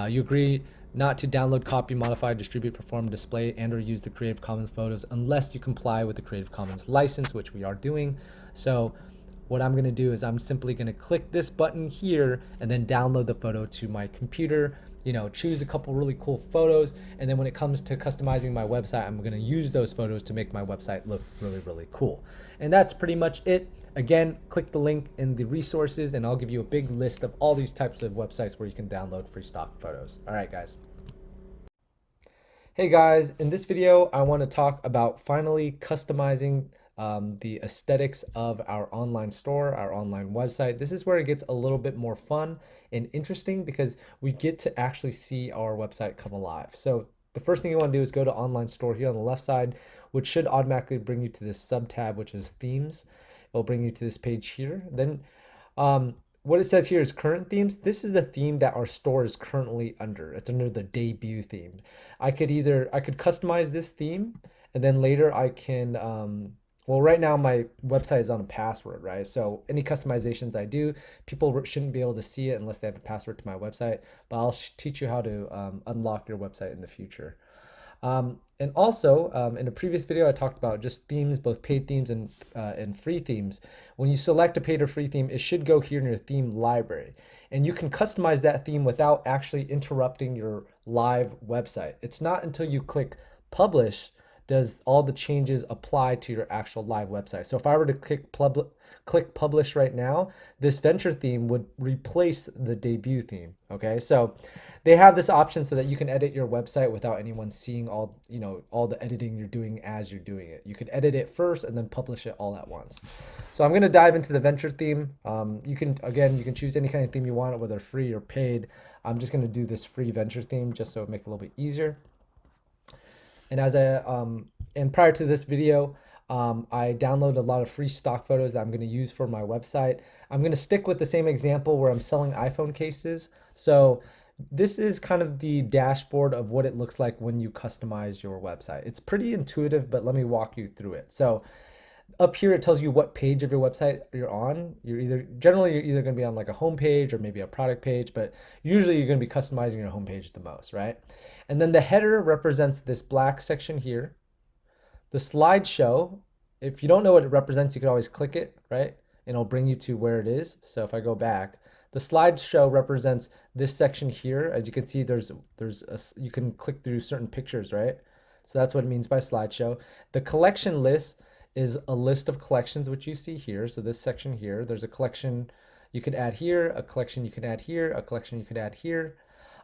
You agree not to download, copy, modify, distribute, perform, display, and or use the Creative Commons photos unless you comply with the Creative Commons license, which we are doing. So what I'm gonna do is I'm simply gonna click this button here and then download the photo to my computer, choose a couple really cool photos. And then when it comes to customizing my website, I'm gonna use those photos to make my website look really, really cool. And that's pretty much it. Again, click the link in the resources and I'll give you a big list of all these types of websites where you can download free stock photos. All right, guys. Hey guys, in this video, I want to talk about finally customizing the aesthetics of our online store, our online website. This is where it gets a little bit more fun and interesting because we get to actually see our website come alive. So the first thing you want to do is go to online store here on the left side, which should automatically bring you to this sub tab, which is themes. It'll bring you to this page here. Then what it says here is current themes. This is the theme that our store is currently under. It's under the debut theme. I could customize this theme and then later I can, well, right now my website is on a password, right? So any customizations I do, people shouldn't be able to see it unless they have the password to my website, but I'll teach you how to unlock your website in the future. And also, in a previous video, I talked about just themes, both paid themes and free themes. When you select a paid or free theme, it should go here in your theme library. And you can customize that theme without actually interrupting your live website. It's not until you click publish does all the changes apply to your actual live website. So if I were to click publish right now, this venture theme would replace the debut theme, okay? So they have this option so that you can edit your website without anyone seeing all the editing you're doing as you're doing it. You could edit it first and then publish it all at once. So I'm gonna dive into the venture theme. You can choose any kind of theme you want, whether free or paid. I'm just gonna do this free venture theme just so it makes it a little bit easier. And and prior to this video, I downloaded a lot of free stock photos that I'm going to use for my website. I'm going to stick with the same example where I'm selling iPhone cases. So this is kind of the dashboard of what it looks like when you customize your website. It's pretty intuitive, but let me walk you through it. So up here, it tells you what page of your website you're on. Generally you're either going to be on like a home page or maybe a product page, but usually you're going to be customizing your home page the most, right? And then the header represents this black section here. The slideshow, if you don't know what it represents, you can always click it, right? And it'll bring you to where it is. So if I go back, the slideshow represents this section here. As you can see, you can click through certain pictures, right? So that's what it means by slideshow. The collection list is a list of collections, which you see here. So this section here, there's a collection you could add here, a collection you could add here, a collection you could add here.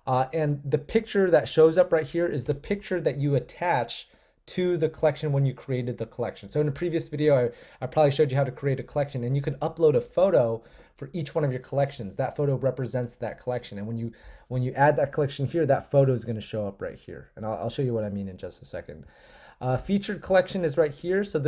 And the picture that shows up right here is the picture that you attach to the collection when you created the collection. So in a previous video, I probably showed you how to create a collection, and you can upload a photo for each one of your collections. That photo represents that collection. And when you add that collection here, that photo is going to show up right here. And I'll show you what I mean in just a second. Featured collection is right here. So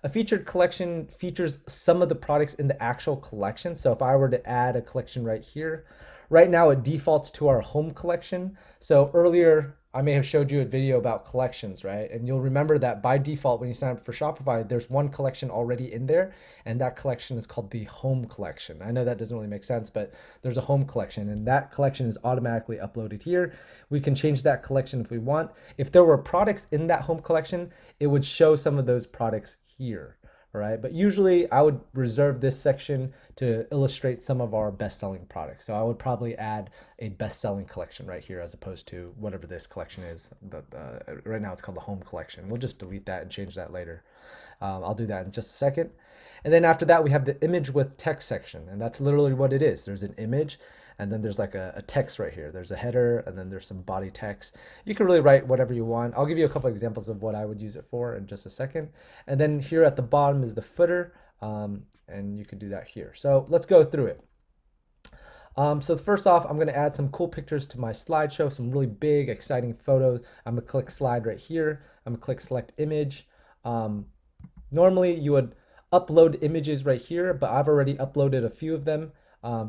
a featured collection features some of the products in the actual collection. So if I were to add a collection right here, right now it defaults to our home collection. So earlier I may have showed you a video about collections, right? And you'll remember that by default, when you sign up for Shopify, there's one collection already in there, and that collection is called the home collection. I know that doesn't really make sense, but there's a home collection, and that collection is automatically uploaded here. We can change that collection if we want. If there were products in that home collection, it would show some of those products here. All right, but usually I would reserve this section to illustrate some of our best-selling products. So I would probably add a best-selling collection right here as opposed to whatever this collection is. Right now it's called the home collection. We'll just delete that and change that later. I'll do that in just a second. And then after that, we have the image with text section, and that's literally what it is. There's an image, and then there's like a text right here. There's a header, and then there's some body text. You can really write whatever you want. I'll give you a couple examples of what I would use it for in just a second. And then here at the bottom is the footer, and you can do that here. So let's go through it. So first off, I'm gonna add some cool pictures to my slideshow, some really big, exciting photos. I'm gonna click slide right here. I'm gonna click select image. Um, Normally you would upload images right here, but I've already uploaded a few of them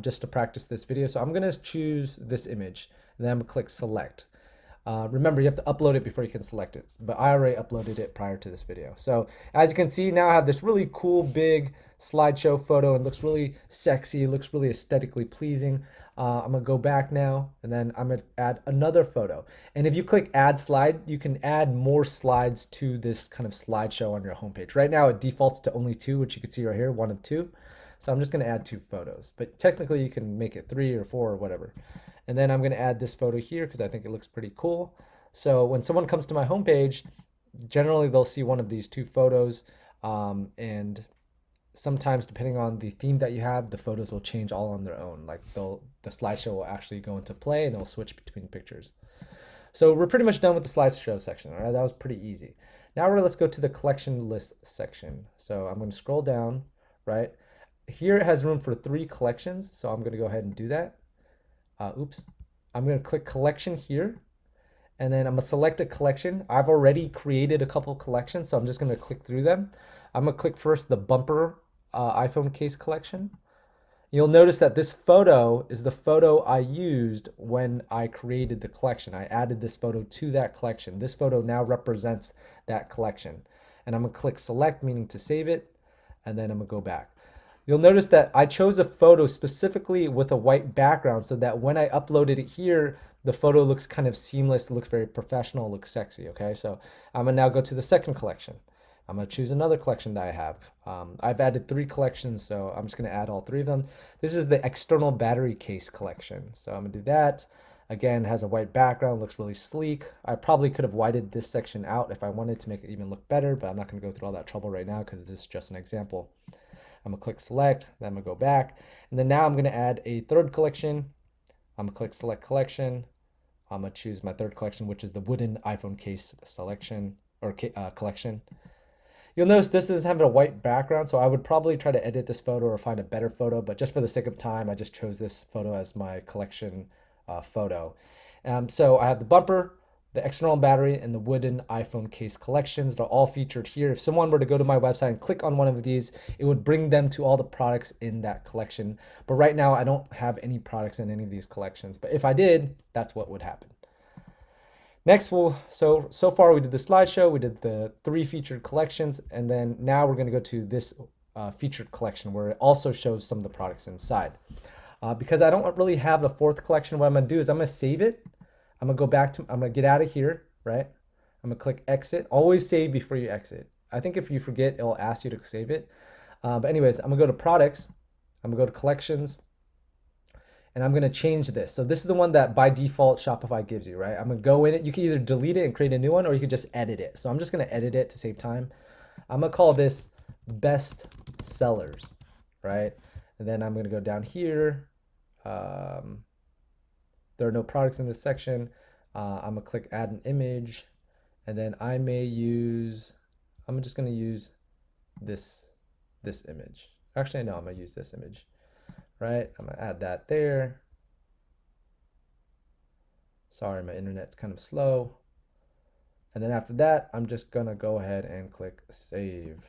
just to practice this video. So I'm gonna choose this image and then I'm gonna click select. Remember, you have to upload it before you can select it, but I already uploaded it prior to this video. So as you can see, now I have this really cool big slideshow photo and looks really sexy, looks really aesthetically pleasing. I'm gonna go back now and then I'm gonna add another photo. And if you click add slide, you can add more slides to this kind of slideshow on your homepage. Right now it defaults to only 2, which you can see right here, 1 of 2. So I'm just gonna add 2 photos, but technically you can make it 3 or 4 or whatever. And then I'm gonna add this photo here because I think it looks pretty cool. So when someone comes to my homepage, generally they'll see one of these 2 photos. And sometimes depending on the theme that you have, the photos will change all on their own. Like the slideshow will actually go into play and it'll switch between pictures. So we're pretty much done with the slideshow section. All right, that was pretty easy. Now let's go to the collection list section. So I'm going to scroll down, right? Here it has room for 3 collections. So I'm going to go ahead and do that. I'm going to click collection here. And then I'm gonna select a collection. I've already created a couple collections, so I'm just gonna click through them. I'm gonna click first the bumper iPhone case collection. You'll notice that this photo is the photo I used when I created the collection. I added this photo to that collection. This photo now represents that collection. And I'm gonna click select, meaning to save it, and then I'm gonna go back. You'll notice that I chose a photo specifically with a white background so that when I uploaded it here, the photo looks kind of seamless, it looks very professional, looks sexy, okay? So I'm gonna now go to the second collection. I'm gonna choose another collection that I have. I've added 3 collections, so I'm just gonna add all 3 of them. This is the external battery case collection. So I'm gonna do that. Again, has a white background, looks really sleek. I probably could have whited this section out if I wanted to make it even look better, but I'm not gonna go through all that trouble right now because this is just an example. I'm gonna click select, then I'm gonna go back. And then now I'm gonna add a 3rd collection. I'm gonna click select collection. I'm gonna choose my 3rd collection, which is the wooden iPhone case selection or collection. You'll notice this is having a white background, so I would probably try to edit this photo or find a better photo, but just for the sake of time, I just chose this photo as my collection photo. So I have the bumper, the external battery, and the wooden iPhone case collections. They're all featured here. If someone were to go to my website and click on one of these, it would bring them to all the products in that collection. But right now, I don't have any products in any of these collections. But if I did, that's what would happen. Next, so far we did the slideshow, we did the 3 featured collections, and then now we're gonna go to this featured collection where it also shows some of the products inside. Because I don't really have a 4th collection, what I'm gonna do is I'm gonna save it. I'm gonna go back to, I'm gonna get out of here, right? I'm gonna click exit. Always save before you exit. I think if you forget, it'll ask you to save it. But anyways, I'm gonna go to products. I'm gonna go to collections. And I'm gonna change this. So this is the one that by default Shopify gives you, right? I'm gonna go in it. You can either delete it and create a new one, or you can just edit it. So I'm just gonna edit it to save time. I'm gonna call this best sellers, right? And then I'm gonna go down here. There are no products in this section. I'm gonna click add an image, and then I may use, I'm just gonna use this image. Actually, no, I'm gonna use this image, right? I'm gonna add that there. Sorry, my internet's kind of slow. And then after that, I'm just gonna go ahead and click save.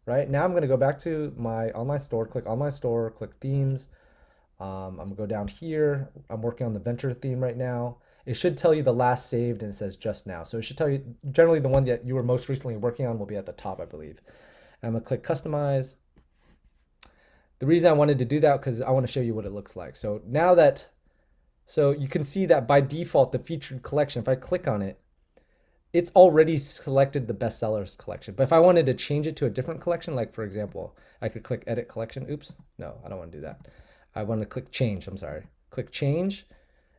Right, now I'm gonna go back to my online store, click online store, click themes. I'm gonna go down here. I'm working on the venture theme right now. It should tell you the last saved and it says just now. So it should tell you, generally the one that you were most recently working on will be at the top, I believe. I'm gonna click customize. The reason I wanted to do that because I want to show you what it looks like. So now that, so you can see that by default, the featured collection, if I click on it, it's already selected the bestsellers collection. But if I wanted to change it to a different collection, like for example, I could click edit collection. Oops, no, I don't want to do that. I want to click change, I'm sorry. Click change.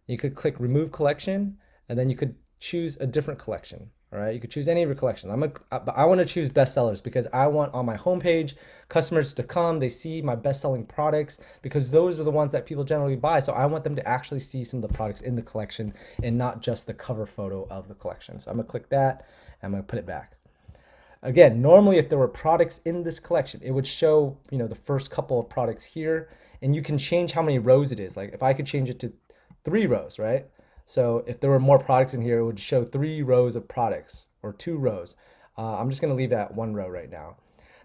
You could click remove collection, and then you could choose a different collection. All right, you could choose any of your collections. But I want to choose bestsellers because I want on my homepage customers to come, they see my best-selling products because those are the ones that people generally buy. So I want them to actually see some of the products in the collection and not just the cover photo of the collection. So I'm gonna click that and I'm gonna put it back. Again, normally if there were products in this collection, it would show, the first couple of products here, and you can change how many rows it is. Like if I could change it to 3 rows, right? So if there were more products in here, it would show 3 rows of products or 2 rows. I'm just gonna leave that 1 row right now.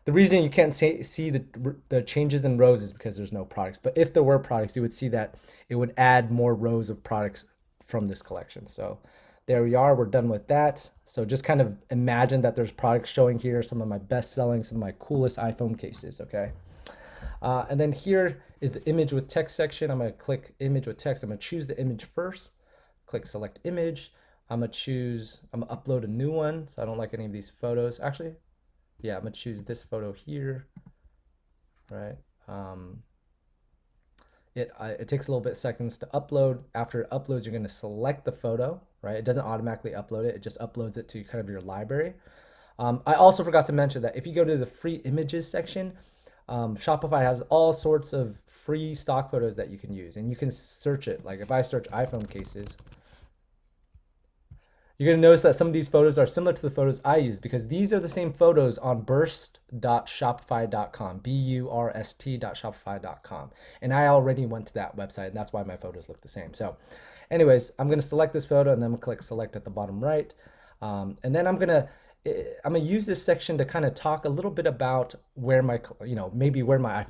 The reason you can't see the changes in rows is because there's no products. But if there were products, you would see that it would add more rows of products from this collection. So there we are, we're done with that. So just kind of imagine that there's products showing here, some of my best selling, some of my coolest iPhone cases, okay? And then here is the image with text section. I'm gonna click image with text. I'm gonna choose the image first, click select image. I'm gonna upload a new one. So I don't like any of these photos. Actually, yeah, I'm gonna choose this photo here, right? It takes a little bit seconds to upload. After it uploads, you're gonna select the photo, right? It doesn't automatically upload it. It just uploads it to kind of your library. I also forgot to mention that if you go to the free images section, Shopify has all sorts of free stock photos that you can use, and you can search it. Like if I search iPhone cases, you're going to notice that some of these photos are similar to the photos I use because these are the same photos on burst.shopify.com, burst.shopify.com. And I already went to that website, and that's why my photos look the same. So anyways, I'm going to select this photo, and then I'm going to click select at the bottom right. And then I'm going to use this section to kind of talk a little bit about where maybe where my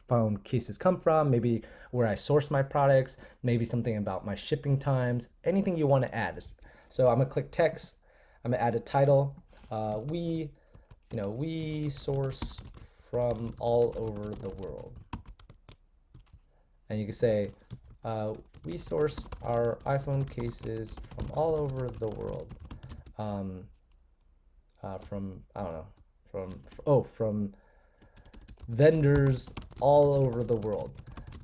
phone cases come from, maybe where I source my products, maybe something about my shipping times, anything you want to add. So I'm gonna click text. I'm gonna add a title. We source from all over the world, and you can say we source our iPhone cases from all over the world. From I don't know, from vendors all over the world.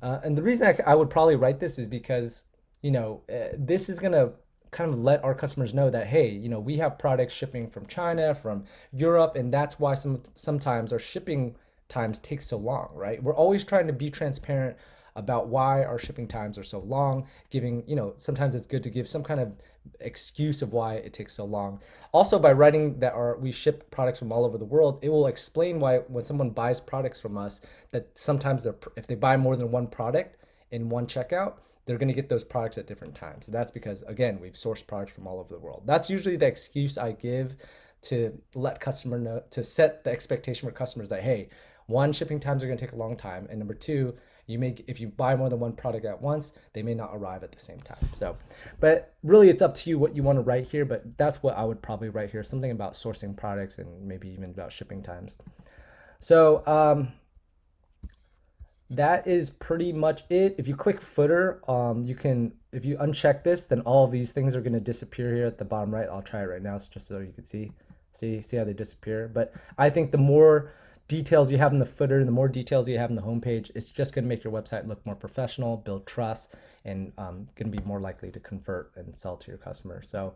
And the reason I would probably write this is because this is gonna kind of let our customers know that, hey, we have products shipping from China, from Europe, and that's why sometimes our shipping times take so long, right? We're always trying to be transparent about why our shipping times are so long, giving, sometimes it's good to give some kind of excuse of why it takes so long. Also, by writing that we ship products from all over the world, it will explain why when someone buys products from us, that sometimes if they buy more than one product in one checkout, they're going to get those products at different times. So that's because, again, we've sourced products from all over the world. That's usually the excuse I give to let customer know, to set the expectation for customers that, hey, one, shipping times are going to take a long time, and number two, if you buy more than one product at once, they may not arrive at the same time. So, but really it's up to you what you want to write here, but that's what I would probably write here, something about sourcing products and maybe even about shipping times. So, that is pretty much it. If you click footer, if you uncheck this, then all of these things are going to disappear here at the bottom right. I'll try it right now just so you can see how they disappear. But I think the more details you have in the footer, the more details you have in the homepage, it's just going to make your website look more professional, build trust, and going to be more likely to convert and sell to your customers. So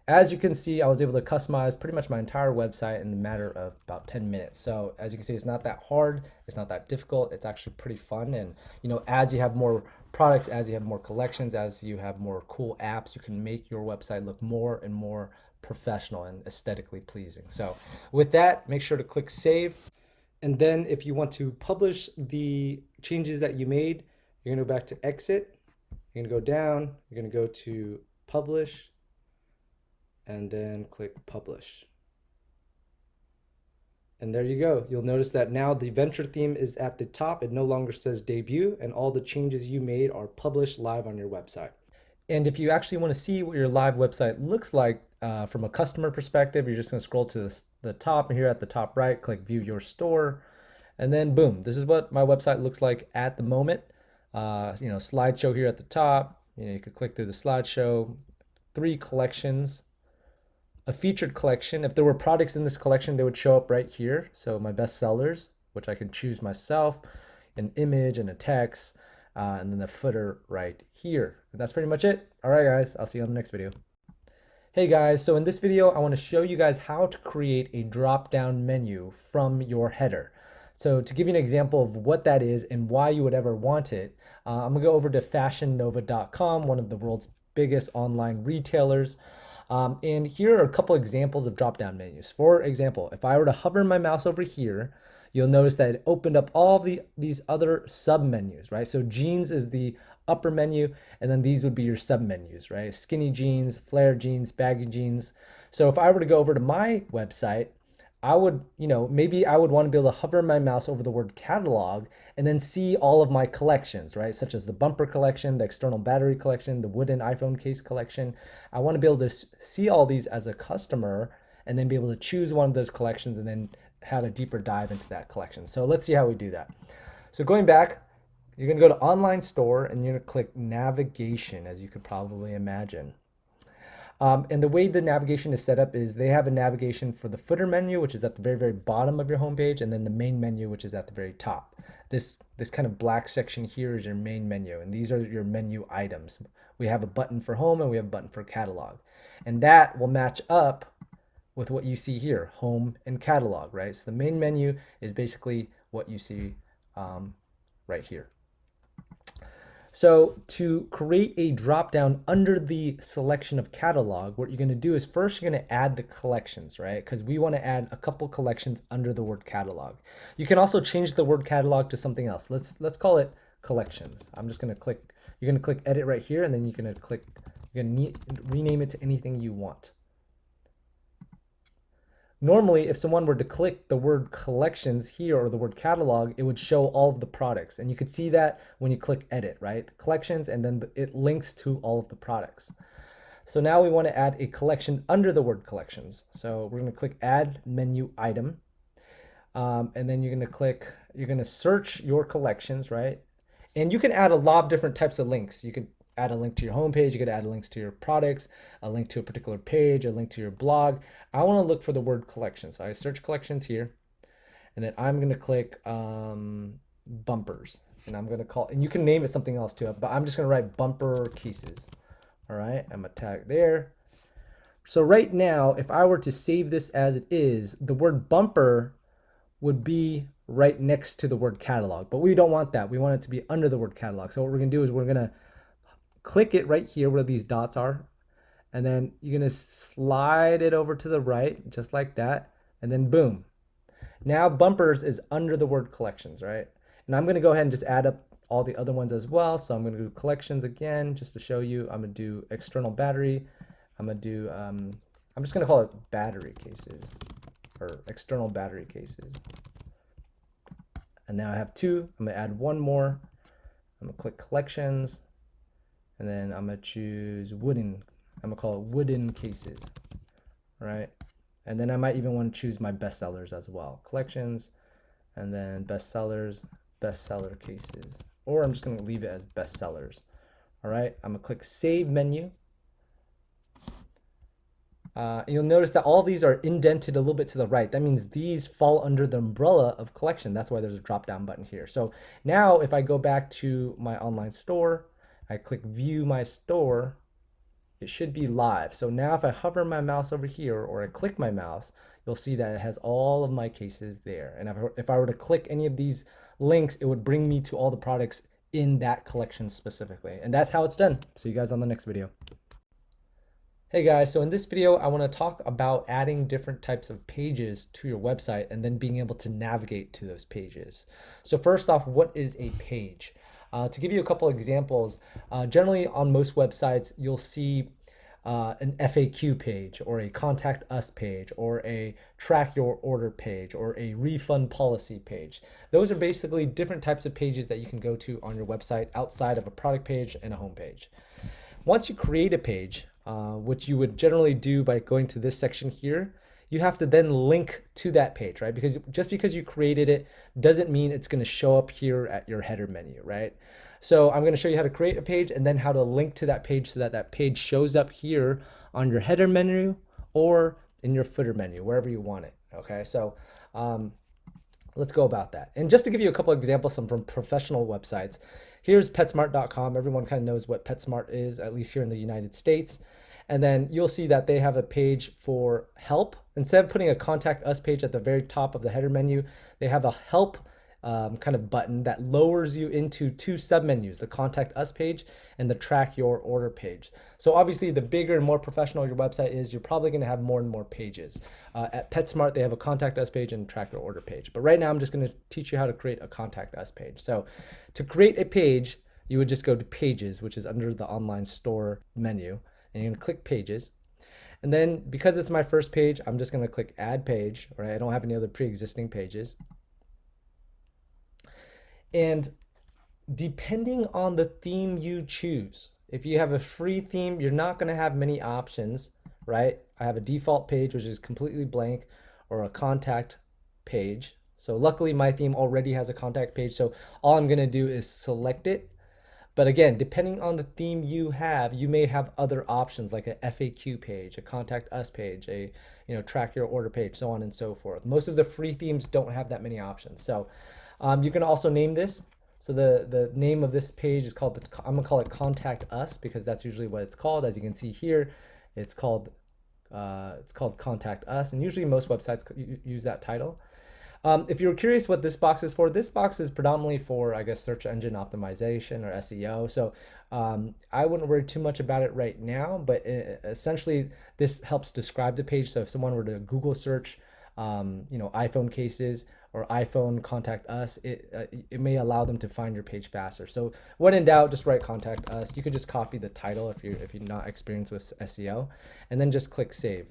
as you can see, I was able to customize pretty much my entire website in the matter of about 10 minutes. So as you can see, it's not that hard. It's not that difficult. It's actually pretty fun. And as you have more products, as you have more collections, as you have more cool apps, you can make your website look more and more professional and aesthetically pleasing. So with that, make sure to click save. And then if you want to publish the changes that you made, you're gonna go back to exit. You're gonna go down, you're gonna go to publish, and then click publish. And there you go. You'll notice that now the venture theme is at the top. It no longer says debut, and all the changes you made are published live on your website. And if you actually want to see what your live website looks like from a customer perspective, you're just going to scroll to the top, and here at the top right, click view your store. And then boom, this is what my website looks like at the moment. Slideshow here at the top. You could click through the slideshow, 3 collections, a featured collection. If there were products in this collection, they would show up right here. So my best sellers, which I can choose myself, an image and a text, and then the footer right here. And that's pretty much it. All right, guys, I'll see you on the next video. Hey guys, so in this video, I want to show you guys how to create a drop-down menu from your header. So to give you an example of what that is and why you would ever want it, I'm gonna go over to fashionnova.com, one of the world's biggest online retailers. And here are a couple examples of drop-down menus. For example, if I were to hover my mouse over here, you'll notice that it opened up all these other sub-menus, right? So jeans is the upper menu, and then these would be your sub-menus, right? Skinny jeans, flare jeans, baggy jeans. So if I were to go over to my website, I would, maybe I would want to be able to hover my mouse over the word catalog and then see all of my collections, right? Such as the bumper collection, the external battery collection, the wooden iPhone case collection. I want to be able to see all these as a customer and then be able to choose one of those collections and then have a deeper dive into that collection. So let's see how we do that. So going back, you're going to go to online store and you're going to click navigation, as you could probably imagine. And the way the navigation is set up is they have a navigation for the footer menu, which is at the very, very bottom of your homepage, and then the main menu, which is at the very top. This kind of black section here is your main menu, and these are your menu items. We have a button for home and we have a button for catalog. And that will match up with what you see here, home and catalog, right? So the main menu is basically what you see right here. So to create a drop-down under the selection of catalog, what you're going to do is first you're going to add the collections, right? Because we want to add a couple collections under the word catalog. You can also change the word catalog to something else. Let's call it collections. I'm just going to click, you're going to click edit right here, and then you're going to click, you're going to rename it to anything you want. Normally, if someone were to click the word collections here or the word catalog, it would show all of the products. And you could see that when you click edit, right? Collections, and then it links to all of the products. So now we want to add a collection under the word collections. So we're going to click add menu item. And then you're going to search your collections, right? And you can add a lot of different types of links. You could add a link to your homepage, you could add links to your products, a link to a particular page, a link to your blog. I want to look for the word collection. So I search collections here, and then I'm going to click bumpers, and I'm going to call, and you can name it something else too, but I'm just going to write bumper cases. All right, I'm going to tag there. So right now, if I were to save this as it is, the word bumper would be right next to the word catalog, but we don't want that. We want it to be under the word catalog. So what we're going to do is we're going to click it right here where these dots are, and then you're going to slide it over to the right just like that, and then boom. Now bumpers is under the word collections, right? And I'm going to go ahead and just add up all the other ones as well. So I'm going to do collections again just to show you. I'm going to do external battery. I'm going to do I'm just going to call it battery cases or external battery cases. And now I have two. I'm going to add one more. I'm going to click collections. And then I'm going to choose wooden. I'm going to call it wooden cases, right? And then I might even want to choose my bestsellers as well. Collections, and then bestsellers, bestseller cases. Or I'm just going to leave it as bestsellers. All right, I'm going to click Save Menu. You'll notice that all these are indented a little bit to the right. That means these fall under the umbrella of collection. That's why there's a drop-down button here. So now if I go back to my online store, I click view my store, it should be live. So now if I hover my mouse over here or I click my mouse, you'll see that it has all of my cases there. And if I were to click any of these links, it would bring me to all the products in that collection specifically. And that's how it's done. See you guys on the next video. Hey guys, so in this video, I want to talk about adding different types of pages to your website and then being able to navigate to those pages. So first off, what is a page? To give you a couple examples, generally on most websites, you'll see an FAQ page or a contact us page or a track your order page or a refund policy page. Those are basically different types of pages that you can go to on your website outside of a product page and a home page. Once you create a page, which you would generally do by going to this section here, you have to then link to that page, right? Because just because you created it doesn't mean it's going to show up here at your header menu, right? So I'm going to show you how to create a page and then how to link to that page so that that page shows up here on your header menu or in your footer menu, wherever you want it. Okay, so let's go about that. And just to give you a couple of examples, some from professional websites, here's PetSmart.com. Everyone kind of knows what PetSmart is, at least here in the United States. And then you'll see that they have a page for help. Instead of putting a contact us page at the very top of the header menu, they have a help kind of button that lowers you into two submenus, the Contact Us page and the Track Your Order page. So obviously, the bigger and more professional your website is, you're probably going to have more and more pages. At PetSmart, they have a Contact Us page and Track Your Order page. But right now, I'm just going to teach you how to create a Contact Us page. So to create a page, you would just go to Pages, which is under the online store menu, and you're going to click Pages. And then because it's my first page, I'm just going to click Add Page, right? I don't have any other pre-existing pages. And depending on the theme you choose, if you have a free theme, you're not going to have many options, right? I have a default page, which is completely blank, or a contact page. So luckily my theme already has a contact page. So all I'm going to do is select it. But again, depending on the theme you have, you may have other options like a FAQ page, a Contact Us page, a Track Your Order page, so on and so forth. Most of the free themes don't have that many options. So you can also name this. So the name of this page is called, I'm gonna call it Contact Us, because that's usually what it's called. As you can see here, it's called Contact Us, and usually most websites use that title. If you're curious what this box is for, this box is predominantly for, I guess, search engine optimization or SEO. So I wouldn't worry too much about it right now, but essentially this helps describe the page. So if someone were to Google search, iPhone cases or iPhone Contact Us, it may allow them to find your page faster. So when in doubt, just write Contact Us. You could just copy the title if you're not experienced with SEO, and then just click Save.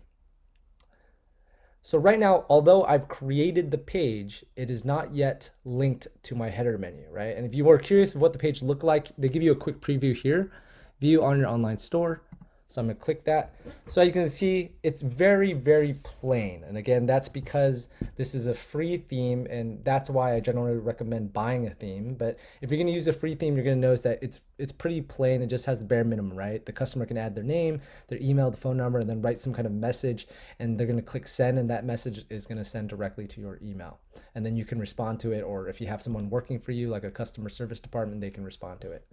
So right now, although I've created the page, it is not yet linked to my header menu, right? And if you were curious of what the page looked like, they give you a quick preview here, view on your online store. So I'm gonna click that. So you can see it's very, very plain. And again, that's because this is a free theme, and that's why I generally recommend buying a theme. But if you're gonna use a free theme, you're gonna notice that it's pretty plain. It just has the bare minimum, right? The customer can add their name, their email, the phone number, and then write some kind of message, and they're gonna click send, and that message is gonna send directly to your email. And then you can respond to it, or if you have someone working for you, like a customer service department, they can respond to it.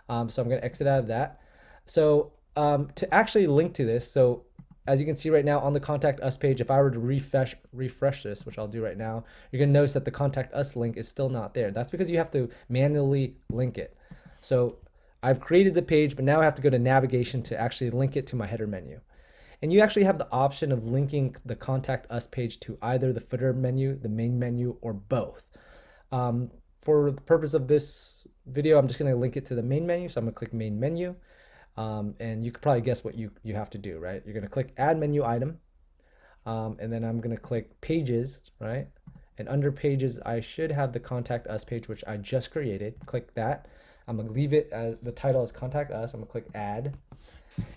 So I'm gonna exit out of that. So to actually link to this, so as you can see right now on the Contact Us page, if I were to refresh this, which I'll do right now, you're gonna notice that the Contact Us link is still not there. That's because you have to manually link it. So I've created the page, but now I have to go to navigation to actually link it to my header menu. And you actually have the option of linking the Contact Us page to either the footer menu, the main menu, or both. For the purpose of this video, I'm just gonna link it to the main menu. So I'm gonna click main menu. And you could probably guess what you have to do, right? You're gonna click add menu item, and then I'm gonna click pages, right? And under pages, I should have the Contact Us page, which I just created. Click that. I'm gonna leave it as the title is Contact Us. I'm gonna click add,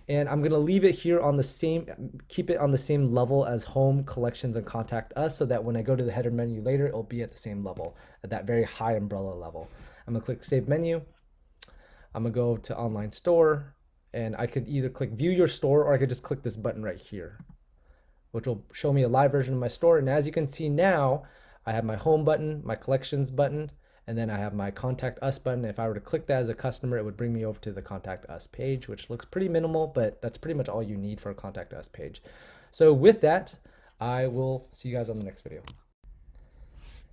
and I'm gonna leave it here on the same, keep it on the same level as home, collections, and Contact Us, so that when I go to the header menu later, it'll be at the same level, at that very high umbrella level. I'm gonna click save menu. I'm gonna go to online store. And I could either click view your store, or I could just click this button right here, which will show me a live version of my store. And as you can see now, I have my home button, my collections button, and then I have my Contact Us button. If I were to click that as a customer, it would bring me over to the Contact Us page, which looks pretty minimal, but that's pretty much all you need for a Contact Us page. So with that, I will see you guys on the next video.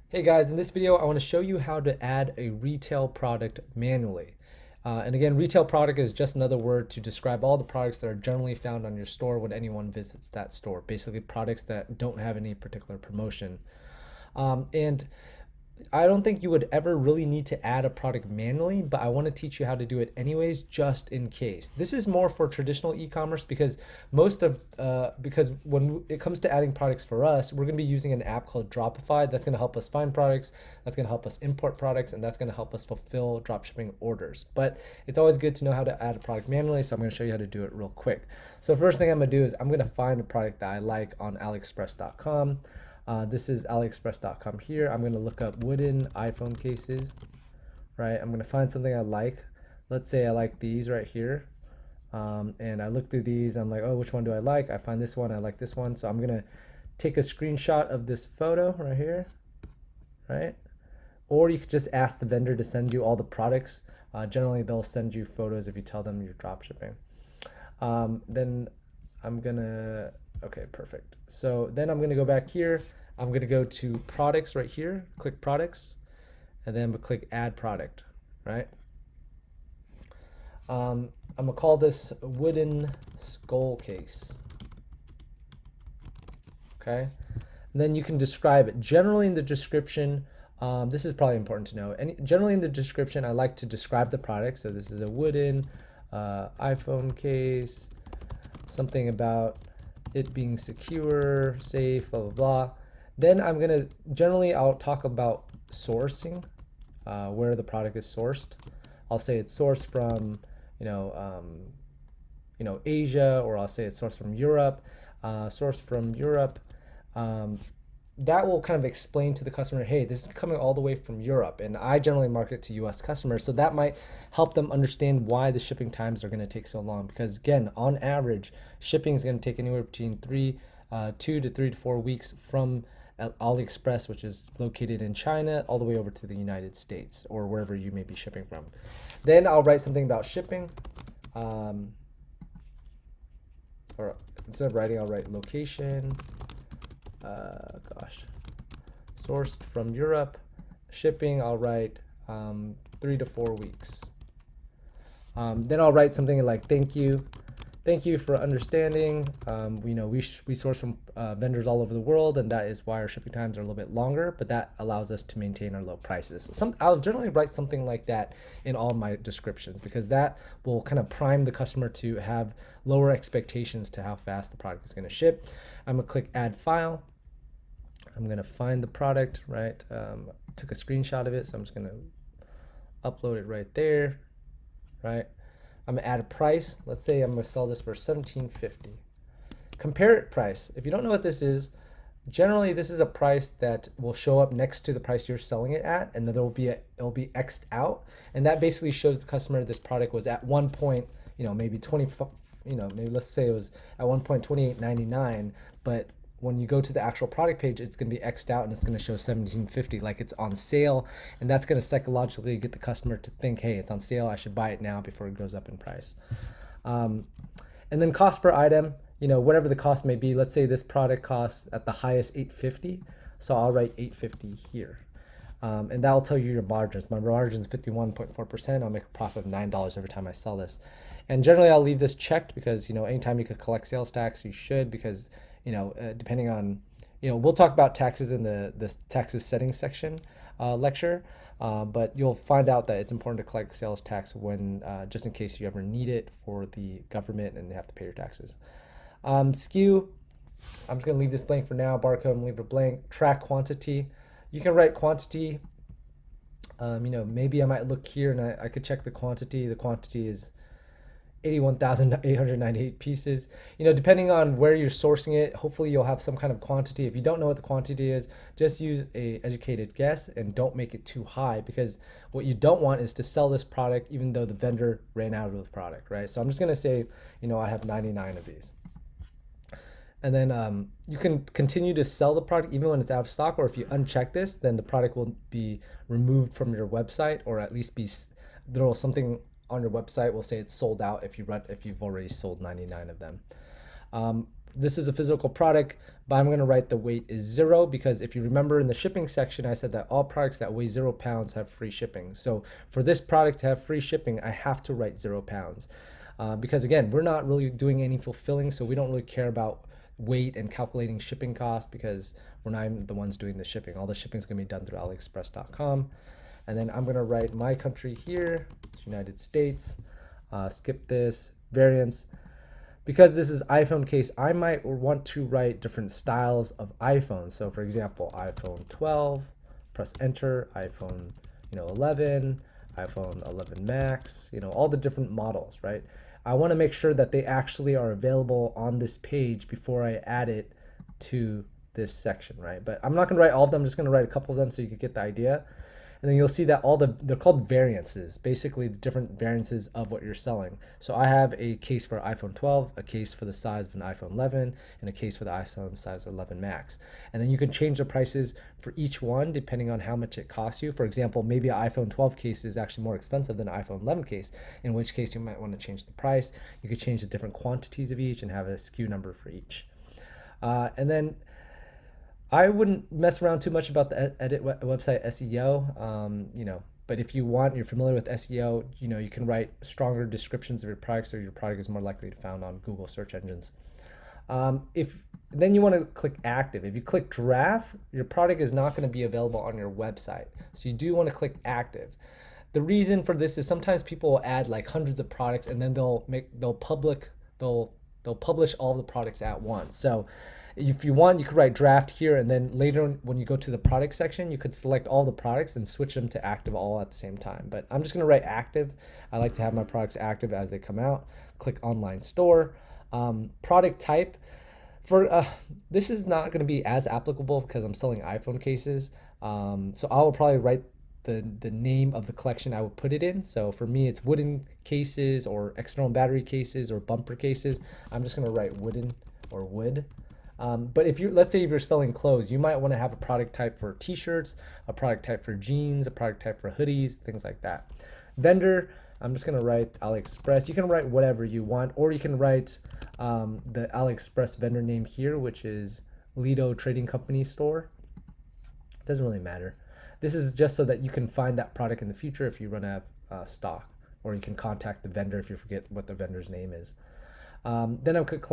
Hey guys, in this video, I want to show you how to add a retail product manually. And again, retail product is just another word to describe all the products that are generally found on your store when anyone visits that store. Basically, products that don't have any particular promotion. And I don't think you would ever really need to add a product manually, but I want to teach you how to do it anyways, just in case. This is more for traditional e-commerce because because when it comes to adding products for us, we're going to be using an app called Shopify that's going to help us find products, that's going to help us import products, and that's going to help us fulfill dropshipping orders. But it's always good to know how to add a product manually, so I'm going to show you how to do it real quick. So first thing I'm going to do is I'm going to find a product that I like on aliexpress.com. This is aliexpress.com here. I'm going to look up wooden iPhone cases, right? I'm going to find something I like. Let's say I like these right here. And I look through these. I'm like, oh, which one do I like? I find this one. I like this one. So I'm going to take a screenshot of this photo right here, right? Or you could just ask the vendor to send you all the products. Generally, they'll send you photos if you tell them you're dropshipping. Then I'm going to... Okay, perfect. So then I'm going to go back here. I'm going to go to products right here, click products. and then we click add product, right? I'm gonna call this wooden skull case. Okay, and then you can describe it. Generally in the description, this is probably important to know. And generally in the description, I like to describe the product. So this is a wooden iPhone case, something about it being secure, safe, blah, blah, blah. Then I'll talk about sourcing, where the product is sourced. I'll say it's sourced from, Asia, or I'll say it's sourced from Europe, that will kind of explain to the customer, hey, this is coming all the way from Europe, and I generally market to US customers. So that might help them understand why the shipping times are going to take so long. Because again, on average, shipping is going to take anywhere between 2 to 3 to 4 weeks from AliExpress, which is located in China, all the way over to the United States or wherever you may be shipping from. Then I'll write something about shipping. Or instead of writing, I'll write location. Sourced from Europe. Shipping, I'll write 3 to 4 weeks. Then I'll write something like thank you for understanding. We source from vendors all over the world, and that is why our shipping times are a little bit longer, but that allows us to maintain our low prices. I'll generally write something like that in all my descriptions, because that will kind of prime the customer to have lower expectations to how fast the product is going to ship. I'm going to click add file. I'm going to find the product, right? Took a screenshot of it, so I'm just going to upload it right there, right? I'm gonna add a price. Let's say I'm gonna sell this for $17.50. Compare it price. If you don't know what this is, generally this is a price that will show up next to the price you're selling it at, and then it'll be X'd out, and that basically shows the customer this product was at one point, maybe maybe let's say it was at one point $28.99, but when you go to the actual product page, it's going to be X'd out and it's going to show $17.50, like it's on sale. And that's going to psychologically get the customer to think, hey, it's on sale, I should buy it now before it goes up in price. And then cost per item, whatever the cost may be. Let's say this product costs at the highest $8.50. So I'll write $8.50 here. And that'll tell you your margins. My margin is 51.4%. I'll make a profit of $9 every time I sell this. And generally I'll leave this checked because, anytime you could collect sales tax, you should, because depending on, we'll talk about taxes in the taxes settings section lecture, but you'll find out that it's important to collect sales tax when, just in case you ever need it for the government and you have to pay your taxes. SKU, I'm just gonna leave this blank for now. Barcode, I'm gonna leave it blank. Track quantity, you can write quantity. Maybe I might look here and I could check the quantity. The quantity is 81,898 pieces. Depending on where you're sourcing it, hopefully you'll have some kind of quantity. If you don't know what the quantity is, just use a educated guess and don't make it too high, because what you don't want is to sell this product even though the vendor ran out of the product, right? So I'm just gonna say, I have 99 of these. And then you can continue to sell the product even when it's out of stock, or if you uncheck this, then the product will be removed from your website, or at least there'll something on your website will say it's sold out if you've already sold 99 of them. This is a physical product, but I'm going to write the weight is 0, because if you remember in the shipping section, I said that all products that weigh 0 pounds have free shipping. So for this product to have free shipping, I have to write 0 pounds. Because again, we're not really doing any fulfilling, so we don't really care about weight and calculating shipping costs, because we're not even the ones doing the shipping. All the shipping is going to be done through AliExpress.com. And then I'm going to write my country here, United States. Skip this, variants. Because this is iPhone case, I might want to write different styles of iPhones. So for example, iPhone 12, press enter, iPhone 11, iPhone 11 Max, all the different models, right? I want to make sure that they actually are available on this page before I add it to this section, right? But I'm not going to write all of them. I'm just going to write a couple of them so you can get the idea. And then you'll see that they're called variances, basically the different variances of what you're selling. So I have a case for iPhone 12, a case for the size of an iPhone 11, and a case for the iPhone size 11 Max. And then you can change the prices for each one depending on how much it costs you. For example, maybe an iPhone 12 case is actually more expensive than an iPhone 11 case, in which case you might want to change the price. You could change the different quantities of each and have a SKU number for each. And then I wouldn't mess around too much about the edit website SEO, but if you want, you're familiar with SEO, you can write stronger descriptions of your products, so your product is more likely to be found on Google search engines. If then you want to click active. If you click draft, your product is not going to be available on your website. So you do want to click active. The reason for this is sometimes people will add like hundreds of products and then they'll publish all the products at once. So if you want, you could write draft here, and then later when you go to the product section, you could select all the products and switch them to active all at the same time. But I'm just going to write active. I like to have my products active as they come out. Click online store. Product type. For this is not going to be as applicable because I'm selling iPhone cases. So I will probably write the name of the collection I would put it in. So for me, it's wooden cases or external battery cases or bumper cases. I'm just going to write wooden or wood. But let's say if you're selling clothes, you might want to have a product type for t-shirts, a product type for jeans, a product type for hoodies, things like that. Vendor, I'm just going to write AliExpress. You can write whatever you want, or you can write the AliExpress vendor name here, which is Lido Trading Company Store. Doesn't really matter. This is just so that you can find that product in the future if you run out of stock, or you can contact the vendor if you forget what the vendor's name is. Then I could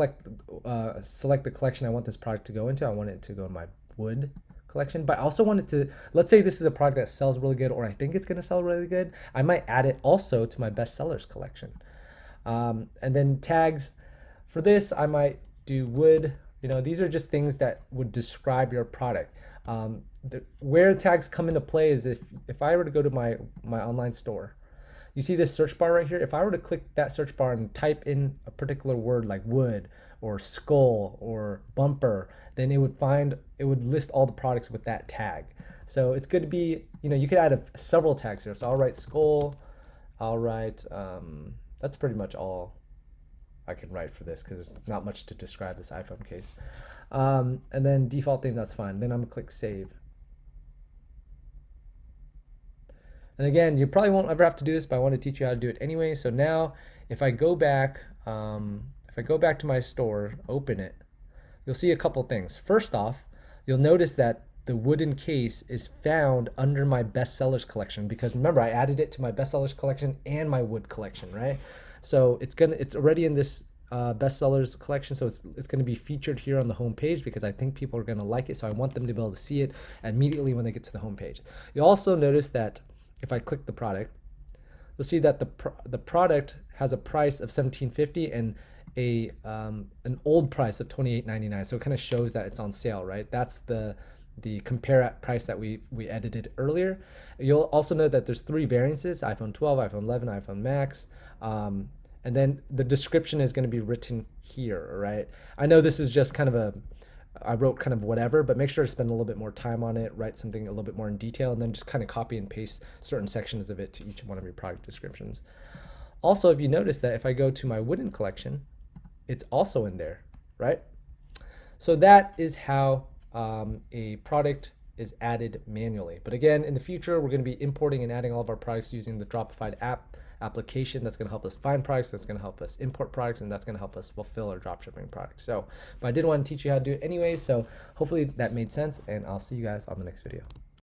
select the collection I want this product to go into. I want it to go in my wood collection, but I also want it to, let's say this is a product that sells really good, or I think it's going to sell really good. I might add it also to my best sellers collection. And then tags for this, I might do wood. These are just things that would describe your product. Where tags come into play is if I were to go to my online store, you see this search bar right here. If I were to click that search bar and type in a particular word like wood or skull or bumper, then it would list all the products with that tag. So it's good to be, you could add several tags here. So I'll write skull, I'll write, that's pretty much all I can write for this because there's not much to describe this iPhone case. And then default theme, that's fine. Then I'm gonna click save. And again, you probably won't ever have to do this, but I want to teach you how to do it anyway. So now if I go back to my store, open it, you'll see a couple things. First off, you'll notice that the wooden case is found under my bestsellers collection, because remember, I added it to my bestsellers collection and my wood collection, right? So it's already in this bestsellers collection, so it's going to be featured here on the home page because I think people are going to like it. So I want them to be able to see it immediately when they get to the home page. You'll also notice that if I click the product, you'll see that the product has a price of $17.50 and an old price of $28.99. So it kind of shows that it's on sale, right? That's the compare at price that we edited earlier. You'll also note that there's 3 variances: iPhone 12, iPhone 11, iPhone Max. And then the description is going to be written here, right? I know this is just kind of I wrote kind of whatever, but make sure to spend a little bit more time on it, write something a little bit more in detail, and then just kind of copy and paste certain sections of it to each one of your product descriptions. Also, if you notice that if I go to my wooden collection, it's also in there, right? So that is how a product is added manually. But again, in the future, we're going to be importing and adding all of our products using the Dropify application. That's going to help us find products, that's going to help us import products, and that's going to help us fulfill our dropshipping products. So, but I did want to teach you how to do it anyway, so hopefully that made sense, and I'll see you guys on the next video.